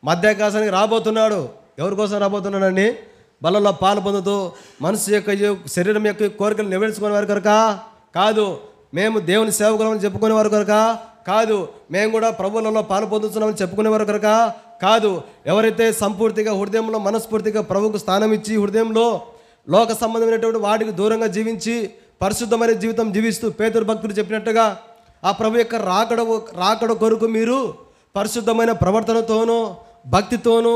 మధ్యాకాశానికి రాబోతున్నాడు. ఎవరి కోసం రాబోతున్నాడండి? బలంలో పాలు పొందుతూ మనసు యొక్క శరీరం యొక్క కోరికలు నెరవేర్చుకునే వారి కొరక కాదు, మేము దేవుని సేవకులమని చెప్పుకునే వారి కొరక కాదు, మేము కూడా ప్రభువులలో పాలు పొందుతున్నామని చెప్పుకునే వారి కొరక కాదు. ఎవరైతే సంపూర్తిగా హృదయంలో మనస్ఫూర్తిగా ప్రభువుకు స్థానం ఇచ్చి హృదయంలో లోక సంబంధమైనటువంటి వాటికి దూరంగా జీవించి పరిశుద్ధమైన జీవితం జీవిస్తూ పేతురు భక్తుడు చెప్పినట్టుగా ఆ ప్రభు యొక్క రాకడ కొరకు మీరు పరిశుద్ధమైన ప్రవర్తనతోనూ భక్తితోనూ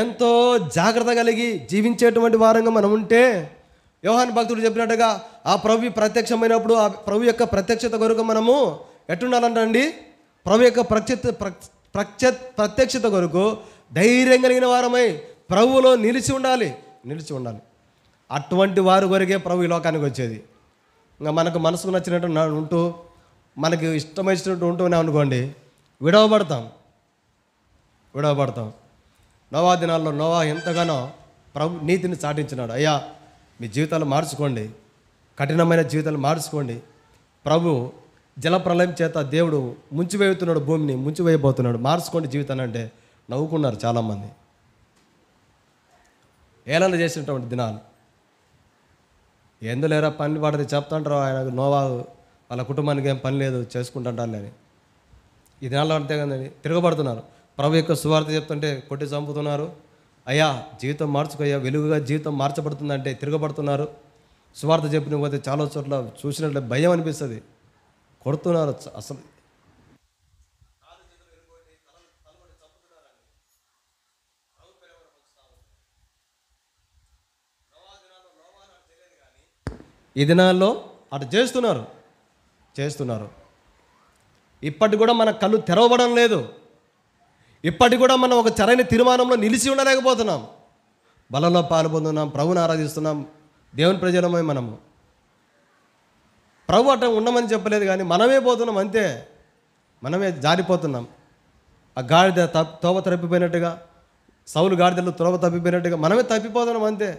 ఎంతో జాగ్రత్త కలిగి జీవించేటువంటి వారంగా మనం ఉంటే, యోహాను భక్తుడు చెప్పినట్టుగా ఆ ప్రభు ప్రత్యక్షమైనప్పుడు ఆ ప్రభు యొక్క ప్రత్యక్షత కొరకు మనము ఎట్టుండాలంటండి? ప్రభు యొక్క ప్రత్యక్షత కొరకు ధైర్యం కలిగిన వారమై ప్రభువులో నిలిచి ఉండాలి. అటువంటి వారి కొరకే ప్రభు ఈ లోకానికి వచ్చేది. ఇంకా మనకు మనసుకు నచ్చినట్టు ఉంటూ మనకి ఇష్టమైనట్టు ఉంటూనే అనుకోండి, విడవబడతాం. నోవా దినాల్లో నోవా ఎంతగానో ప్రభు నీతిని చాటించినాడు. అయ్యా, మీ జీవితాలు మార్చుకోండి, కఠినమైన జీవితాలు మార్చుకోండి. ప్రభు జలప్రలయం చేత దేవుడు ముంచివేయుతున్నాడు, భూమిని ముంచివేయబోతున్నాడు, మార్చుకోండి జీవితాన్ని అంటే నవ్వుకున్నారు చాలామంది. ఏలన చేసినటువంటి దినాలు. ఎందులేరా పని పడితే చెప్తుంటారు, ఆయన నోవా వాళ్ళ కుటుంబానికి ఏం పని లేదు చేసుకుంటుంటారు అని. ఈ దినాల్లో అంతే కదండి, తిరగబడుతున్నారు. ప్రభు యొక్క సువార్త చెప్తుంటే కొట్టి చంపుతున్నారు. అయ్యా జీవితం మార్చుకోయ్యా, వెలుగుగా జీవితం మార్చబడుతుందంటే తిరగబడుతున్నారు. సువార్త చెప్పిన పోతే చాలా చోట్ల చూసినట్లే భయం అనిపిస్తుంది, కొడుతున్నారు. అసలు ఈ దినాల్లో అటు చేస్తున్నారు. ఇప్పటికి కూడా మన కళ్ళు తెరవబడం లేదు. ఇప్పటికి కూడా మనం ఒక చరైన తీర్మానంలో నిలిచి ఉండలేకపోతున్నాం. బలంలో పాల్పొందున్నాం, ప్రభుని ఆరాధిస్తున్నాం, దేవుని ప్రజలమై మనము. ప్రభు అట్లా ఉండమని చెప్పలేదు, కానీ మనమే పోతున్నాం, అంతే. మనమే జారిపోతున్నాం. ఆ గాడిద తోవ తప్పిపోయినట్టుగా, సౌలు గాడిదలు త్రోవ తప్పిపోయినట్టుగా మనమే తప్పిపోతున్నాం అంతే.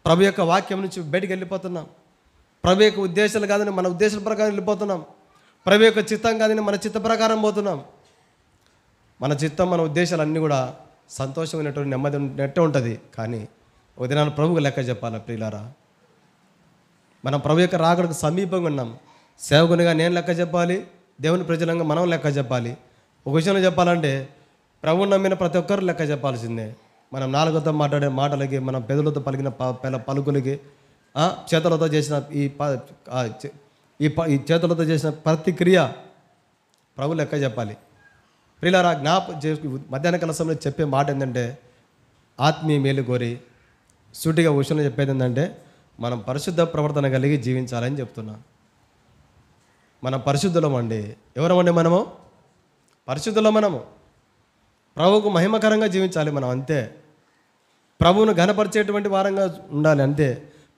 ప్రభు యొక్క వాక్యం నుంచి బయటికి వెళ్ళిపోతున్నాం. ప్రభు యొక్క ఉద్దేశాలు కాదని మన ఉద్దేశాల ప్రకారం వెళ్ళిపోతున్నాం. ప్రభు యొక్క చిత్తం కాదని మన చిత్త ప్రకారం పోతున్నాం. మన చిత్తం, మన ఉద్దేశాలు అన్నీ కూడా సంతోషమైనటువంటి నెమ్మది నెట్టే ఉంటుంది. కానీ ఒక దినాన్ని ప్రభువుకు లెక్క చెప్పాలి ప్రియులారా. మనం ప్రభు యొక్క రాకడకు సమీపంగా ఉన్నాం. సేవకునిగా నేను లెక్క చెప్పాలి, దేవుని ప్రజలంగా మనం లెక్క చెప్పాలి. ఒక విషయంలో చెప్పాలంటే ప్రభువు నమ్మిన ప్రతి ఒక్కరు లెక్క చెప్పాల్సిందే. మనం నాలుగుతో మాట్లాడే మాటలకి, మనం పెదవులతో పలికిన పలుకులకి, చేతులతో చేసిన ఈ చేతులతో చేసిన ప్రతి క్రియ ప్రభు లెక్క చెప్పాలి. ప్రియులారా, మధ్యాహ్న కాల సమయంలో చెప్పే మాట ఏంటంటే, ఆత్మీయ మేలు కోరి సూటిగా విషయంలో చెప్పేది ఏంటంటే, మనం పరిశుద్ధ ప్రవర్తన కలిగి జీవించాలని చెప్తున్నా. మనం పరిశుద్ధులం అండి. ఎవరమండి మనము? పరిశుద్ధులం. మనము ప్రభువుకు మహిమకరంగా జీవించాలి మనం, అంతే. ప్రభువును ఘనపరిచేటువంటి వారంగా ఉండాలి, అంతే.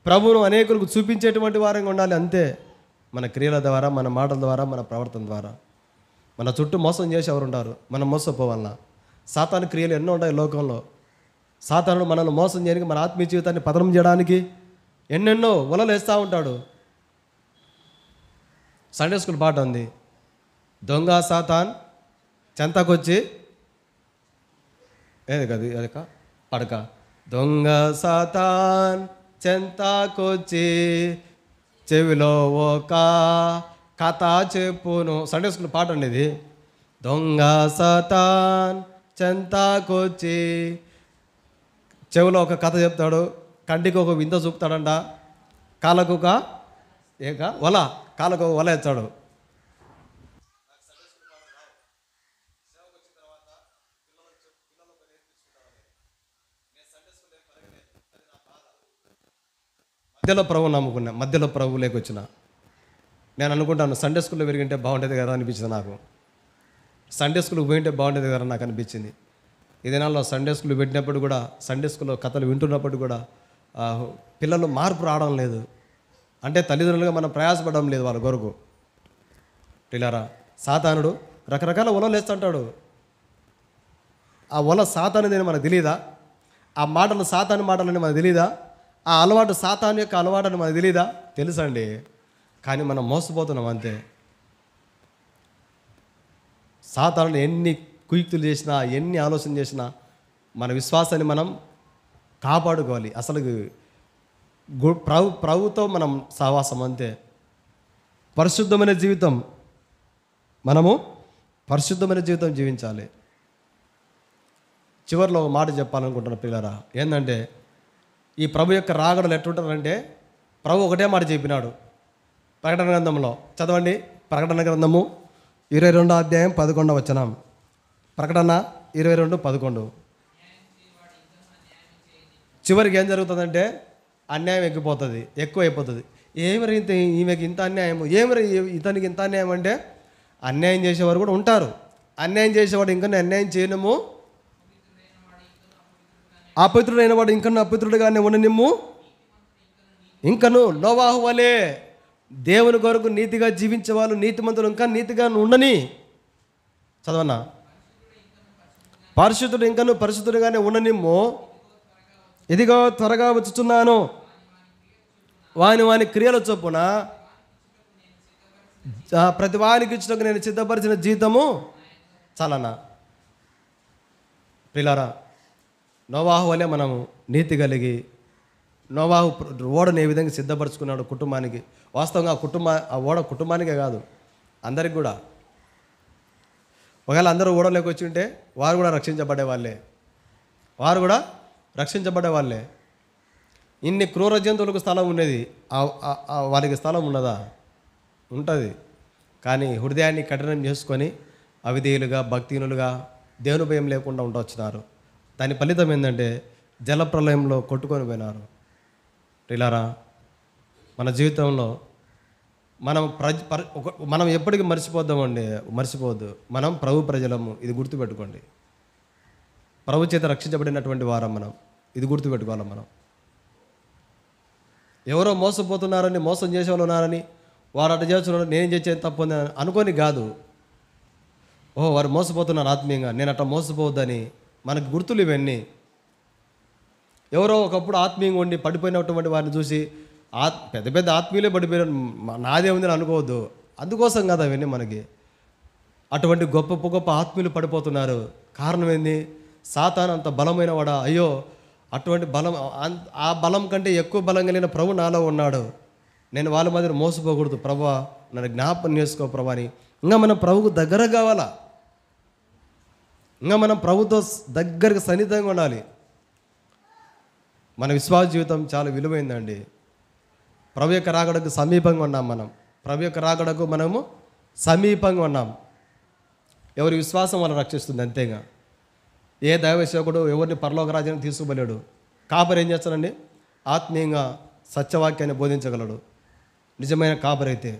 ప్రభువును అనేకులకు చూపించేటువంటి వారంగా ఉండాలి, అంతే. మన క్రియల ద్వారా, మన మాటల ద్వారా, మన ప్రవర్తన ద్వారా. మన చుట్టూ మోసం చేసేవారు ఉంటారు, మనం మోసపోవాలన్నా. సాతాను క్రియలు ఎన్నో ఉంటాయి లోకంలో. సాతానుడు మనల్ని మోసం చేయడానికి, మన ఆత్మీయ జీవితాన్ని పతనం చేయడానికి ఎన్నెన్నో వలలు వేస్తూ ఉంటాడు. సండే స్కూల్ పాట ఉంది, దొంగ సాతాన్ చెంతకొచ్చి ఏది కది అది పడక, దొంగ సాతాన్ చెంతకొచ్చి చెవిలో ఒక కథ చెప్పును. సండే స్కూల్ పాట అండి ఇది. దొంగ సాతాన్ చెంతకొచ్చి చెవిలో ఒక కథ చెప్తాడు, కంటికి ఒక వింత చూపుతాడంట, కాళ్ళకు ఒక వల, కాళ్ళకు ఒక వల ఎత్తాడు. మధ్యలో ప్రభు నమ్ముకున్నా, మధ్యలో ప్రభు లేకొచ్చిన నేను అనుకుంటాను, సండే స్కూల్లో పెరిగింటే బాగుంటుంది కదా అనిపించింది నాకు. సండే స్కూల్కి పోయింటే బాగుంటుంది కదా నాకు అనిపించింది. ఈ దినాల్లో సండే స్కూల్ పెట్టినప్పుడు కూడా, సండే స్కూల్లో కథలు వింటున్నప్పుడు కూడా పిల్లలు మార్పు రావడం లేదు. అంటే తల్లిదండ్రులుగా మనం ప్రయాసపడడం లేదు వాళ్ళ కొరకు. పిల్లరా, సాతానుడు రకరకాల వలలు వేస్తుంటాడు. ఆ వల సాతానుదని మనకు తెలియదా? ఆ మాటలు సాతాను మాటలని మనకు తెలియదా? ఆ అలవాటు సాతాను యొక్క అలవాటు అని మనకు తెలియదా? తెలుసండి, కానీ మనం మోసపోతున్నాం అంతే. సాతాను ఎన్ని కుయుక్తులు చేసినా, ఎన్ని ఆలోచన చేసినా మన విశ్వాసాన్ని మనం కాపాడుకోవాలి. అసలు ప్రభుతో మనం సహవాసం అంతే. పరిశుద్ధమైన జీవితం, మనము పరిశుద్ధమైన జీవితం జీవించాలి. చివరిలో ఒక మాట చెప్పాలనుకుంటున్న పిల్లరా, ఏంటంటే ఈ ప్రభు యొక్క రాగడలు ఎట్లుంటారంటే, ప్రభు ఒకటే మాట చెప్పినాడు ప్రకటన గ్రంథంలో. చదవండి, ప్రకటన గ్రంథము 22వ అధ్యాయం 11వ వచనం. ప్రకటన 22:11. చివరికి ఏం జరుగుతుందంటే, అన్యాయం ఎక్కిపోతుంది, ఎక్కువ అయిపోతుంది. ఏమరి ఈమెకి ఇంత అన్యాయం, ఏమరి ఇతనికి ఇంత అన్యాయం అంటే, అన్యాయం చేసేవారు కూడా ఉంటారు. అన్యాయం చేసేవాడు ఇంకా అన్యాయం చేయనము, అపవిత్రుడైన వాడు ఇంకను అపవిత్రుడుగానే ఉండనిమ్ము, ఇంకను నోవాహు వలే దేవుని కొరకు నీతిగా జీవించే వాళ్ళు, నీతిమంతులు ఇంకా నీతిగా ఉండని. చదవన్నా, పరిశుద్ధుడు ఇంకను పరిశుద్ధుడుగానే ఉండనిమ్ము, ఇదిగో త్వరగా వచ్చుచున్నాను, వాని క్రియల చొప్పున ప్రతి వానికి ఇచ్చినకు నేను సిద్ధపరిచిన జీతము చాలన్నా. పిల్లారా, నోవాహు వలె మనము నీతి కలిగి, నోవాహు ఓడను ఏ విధంగా సిద్ధపరచుకున్నాడు కుటుంబానికి. వాస్తవంగా ఆ ఓడ కుటుంబానికే కాదు, అందరికి కూడా. ఒకవేళ అందరూ ఓడలోకి వచ్చి ఉంటే వారు కూడా రక్షించబడే వాళ్ళే. ఇన్ని క్రూర జంతువులకు స్థలం ఉండేది, వారికి స్థలం ఉన్నదా? ఉంటుంది. కానీ హృదయాన్ని కఠినం చేసుకొని అవిధేయులుగా, భక్తిహీనులుగా, దేవుని భయం లేకుండా ఉండొచ్చినారు. దాని ఫలితం ఏంటంటే జలప్రలయంలో కొట్టుకొని పోయినారు. ఇలారా, మన జీవితంలో మనం ఎప్పటికీ మర్చిపోవద్దు. మనం ప్రభు ప్రజలము, ఇది గుర్తుపెట్టుకోండి. ప్రభు చేత రక్షించబడినటువంటి వారం మనం, ఇది గుర్తుపెట్టుకోవాలి. మనం ఎవరో మోసపోతున్నారని, మోసం చేసేవాళ్ళు ఉన్నారని, వారు అటు చేస్తున్నారు, నేను చేసేది తప్పు అనుకొని కాదు. ఓహో వారు మోసపోతున్నారు ఆత్మీయంగా, నేను అట్లా మోసపోవద్దని మనకు గుర్తులు ఇవన్నీ. ఎవరో ఒకప్పుడు ఆత్మీయంగా ఉండి పడిపోయినటువంటి వారిని చూసి పెద్ద పెద్ద ఆత్మీయులే పడిపోయారు, నాదేముందని అనుకోవద్దు. అందుకోసం కదా అవన్నీ మనకి. అటువంటి గొప్ప గొప్ప ఆత్మీయులు పడిపోతున్నారు. కారణం ఏంది? సాతాను అంత బలమైన వాడా? అయ్యో అటువంటి బలం, ఆ బలం కంటే ఎక్కువ బలం కలిగిన ప్రభు నాలో ఉన్నాడు, నేను వాళ్ళ మధ్య మోసపోకూడదు ప్రభువా, నన్ను జ్ఞాపకం చేసుకో ప్రభు అని ఇంకా మనం ప్రభుకు దగ్గర కావాలా, ఇంకా మనం ప్రభుతో దగ్గరగా సన్నిహితంగా ఉండాలి. మన విశ్వాస జీవితం చాలా విలువైందండి. ప్రభు యొక్క రాకడకు సమీపంగా ఉన్నాం మనం, ప్రభు యొక్క రాకడకు మనము సమీపంగా ఉన్నాం. ఎవరి విశ్వాసం వాళ్ళు రక్షిస్తుంది అంతేగా. ఏ దైవ సేవకుడు ఎవరిని పరలోక రాజ్యానికి తీసుకుపోలేడు. కాపరి ఏం చేస్తాడండి? ఆత్మీయంగా సత్యవాక్యాన్ని బోధించగలడు. నిజమైన కాపరి అయితే.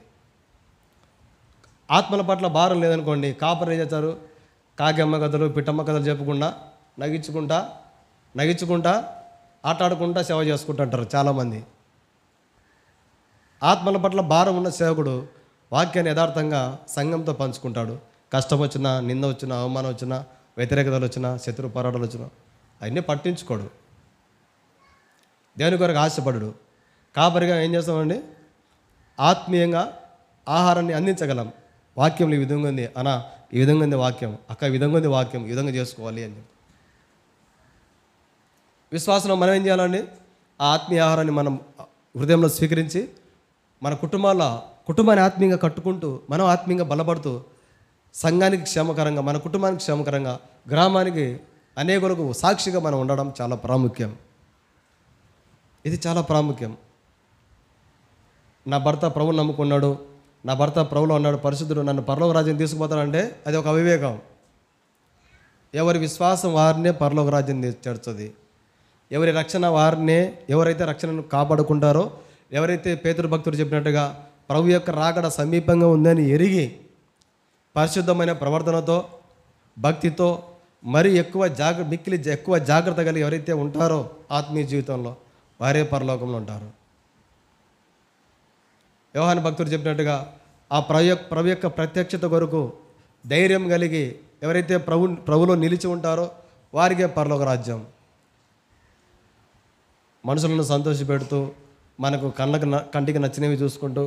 ఆత్మల పట్ల భారం లేదనుకోండి, కాపరి ఏం చేస్తారు? కాగమ్మ కథలు పిట్టమ్మ కథలు చెప్పకుండా నగించుకుంటా ఆటాడుకుంటా సేవ చేసుకుంటూ అంటారు చాలామంది. ఆత్మల పట్ల భారం ఉన్న సేవకుడు వాక్యాన్ని యథార్థంగా సంఘంతో పంచుకుంటాడు. కష్టం వచ్చినా, నింద వచ్చినా, అవమానం వచ్చినా, వ్యతిరేకతలు వచ్చినా, శత్రు పోరాటాలు వచ్చినా అవన్నీ పట్టించుకోడు. దేవుని కొరకు ఆశపడడు. కాపరిగా ఏం చేస్తామండి? ఆత్మీయంగా ఆహారాన్ని అందించగలం. వాక్యంలో ఈ విధంగా ఉంది అనా, ఈ విధంగా ఉంది వాక్యం, అక్క ఈ విధంగా ఉంది వాక్యం, ఈ విధంగా చేసుకోవాలి అని. విశ్వాసంలో మనం ఏం చేయాలండి? ఆ ఆత్మీయ ఆహారాన్ని మనం హృదయంలో స్వీకరించి మన కుటుంబాన్ని ఆత్మీయంగా కట్టుకుంటూ, మనం ఆత్మీయంగా బలపడుతూ, సంఘానికి క్షేమకరంగా, మన కుటుంబానికి క్షేమకరంగా, గ్రామానికి అనేకులకు సాక్షిగా మనం ఉండడం చాలా ప్రాముఖ్యం. ఇది చాలా ప్రాముఖ్యం. నా భర్త ప్రభువుని నమ్ముకున్నాడు, నా భర్త ప్రభులో ఉన్నాడు, పరిశుద్ధుడు, నన్ను పరలోక రాజ్యం తీసుకుపోతాడంటే అది ఒక అవివేకం. ఎవరి విశ్వాసం వారినే పరలోక రాజ్యం చేర్చుతుంది. ఎవరి రక్షణ వారినే, ఎవరైతే రక్షణను కాపాడుకుంటారో, ఎవరైతే పేతురు భక్తుడు చెప్పినట్టుగా ప్రభు యొక్క రాకడ సమీపంగా ఉందని ఎరిగి పరిశుద్ధమైన ప్రవర్తనతో, భక్తితో, మరి ఎక్కువ జాగ్రత్త కలిగి ఎవరైతే ఉంటారో ఆత్మీయ జీవితంలో, వారే పరలోకంలో ఉంటారు. యోహాను భక్తుడు చెప్పినట్టుగా ఆ ప్రభు యొక్క ప్రత్యక్షత కొరకు ధైర్యం కలిగి ఎవరైతే ప్రభులో నిలిచి ఉంటారో వారికే పరలోక రాజ్యం. మనుషులను సంతోషపెడుతూ, మనకు కంటికి నచ్చినవి చూసుకుంటూ,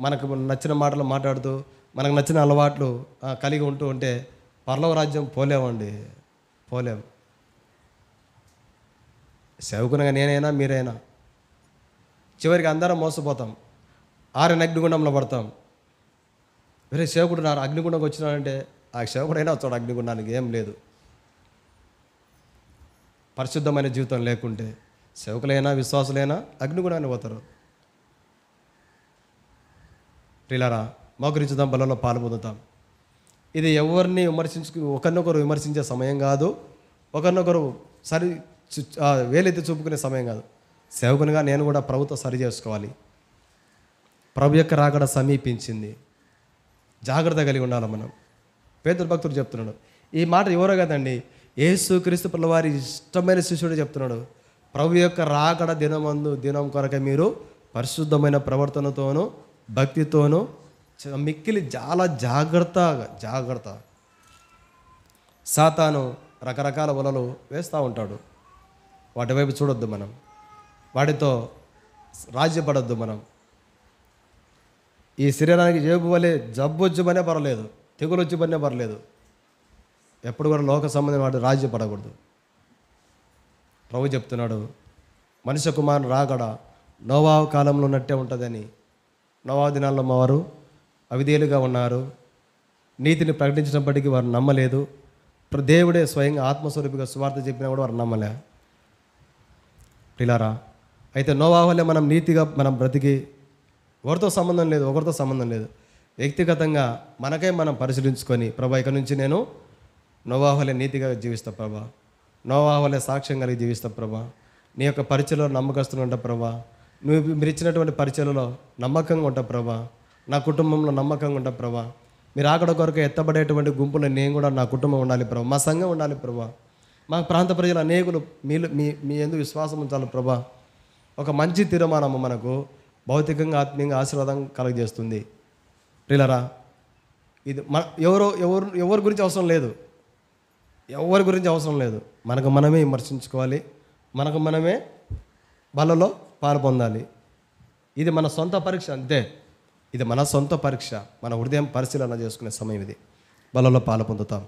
మనకు నచ్చిన మాటలు మాట్లాడుతూ, మనకు నచ్చిన అలవాట్లు కలిగి ఉంటూ ఉంటే పరలోక రాజ్యం పోలేం. సేవకునిగా నేనైనా మీరైనా చివరికి అందరం మోసపోతాం, ఆరని అగ్నిగుండంలో పడతాం. వేరే సేవకుడు నా అగ్నిగుండంకి వచ్చినాడంటే ఆ సేవకుడైనా వచ్చాడు అగ్నిగుండానికి, ఏం లేదు. పరిశుద్ధమైన జీవితం లేకుంటే సేవకులైనా విశ్వాసులైనా అగ్నిగుండాన్ని పోతారు. ప్రియులారా, మోకరించుదాం, బలలో పాలు పొందుతాం. ఇది ఎవరిని ఒకరినొకరు విమర్శించే సమయం కాదు, ఒకరినొకరు వేలెత్తి చూపుకునే సమయం కాదు. సేవకునిగా నేను కూడా ప్రభుతో సరి చేసుకోవాలి. ప్రభు యొక్క రాకడ సమీపించింది, జాగ్రత్త కలిగి ఉండాలి మనం. పేతురు భక్తుడు చెప్తున్నాడు ఈ మాట. ఎవరో కదండి, యేసుక్రీస్తు ప్రభువు వారి ఇష్టమైన శిష్యుడు చెప్తున్నాడు. ప్రభు యొక్క రాకడ దినం కొరకే మీరు పరిశుద్ధమైన ప్రవర్తనతోనూ భక్తితోనూ మిక్కిలి చాలా జాగ్రత్త. సాతాను రకరకాల వలలు వేస్తూ ఉంటాడు. వాటి వైపు చూడొద్దు మనం, వాటితో రాజ్యపడొద్దు మనం. ఈ శరీరానికి జేబు వలె జబ్బు వచ్చుమనే పర్లేదు, తెగులు వచ్చుమనే పర్లేదు, ఎప్పుడు కూడా లోక సంబంధం వాడు రాజ్యపడకూడదు. ప్రభు చెప్తున్నాడు, మనుష్య కుమారుని రాకడ నోవాహు కాలంలో ఉన్నట్టే ఉంటుందని. నోవాహు దినాల్లో వారు అవిధేయులుగా ఉన్నారు, నీతిని ప్రకటించినప్పటికీ వారు నమ్మలేదు. దేవుడే స్వయంగా ఆత్మస్వరూపిగా సువార్త చెప్పినా కూడా వారు నమ్మలే. పిల్లారా, అయితే నోవాహు వల్లే మనం నీతిగా మనం బ్రతికి ఒకరితో సంబంధం లేదు, వ్యక్తిగతంగా మనకై మనం పరిశీలించుకొని, ప్రభా ఇక నుంచి నేను నోవాహు వల్లే నీతిగా జీవిస్తా ప్రభా, నోవాహు వల్లే సాక్ష్యం కలిగి జీవిస్తా ప్రభా, నీ యొక్క పరిచయలో నమ్మకస్తులు ఉంటా ప్రభా, మీరు ఇచ్చినటువంటి పరిచయలో నమ్మకంగా ఉంటా ప్రభా, నా కుటుంబంలో నమ్మకంగా ఉంటా ప్రభా, మీరు ఆకడ కొరకు ఎత్తబడేటువంటి గుంపులో నేను కూడా నా కుటుంబం ఉండాలి ప్రభా, మా సంఘం ఉండాలి ప్రభా, మా ప్రాంత ప్రజలు అనేకులు మీ ఎందుకు విశ్వాసం ఉంచాలి ప్రభా. ఒక మంచి తీర్మానము మనకు భౌతికంగా ఆత్మీయంగా ఆశీర్వాదం కలుగజేస్తుంది. ప్రియులారా, ఇది మన ఎవరి గురించి అవసరం లేదు, ఎవరి గురించి అవసరం లేదు. మనకు మనమే విమర్శించుకోవాలి, మనకు మనమే బలలో పాలు పొందాలి. ఇది మన సొంత పరీక్ష, అంతే. ఇది మన సొంత పరీక్ష, మన హృదయం పరిశీలన చేసుకునే సమయం ఇది. బలలో పాలు పొందుతాం.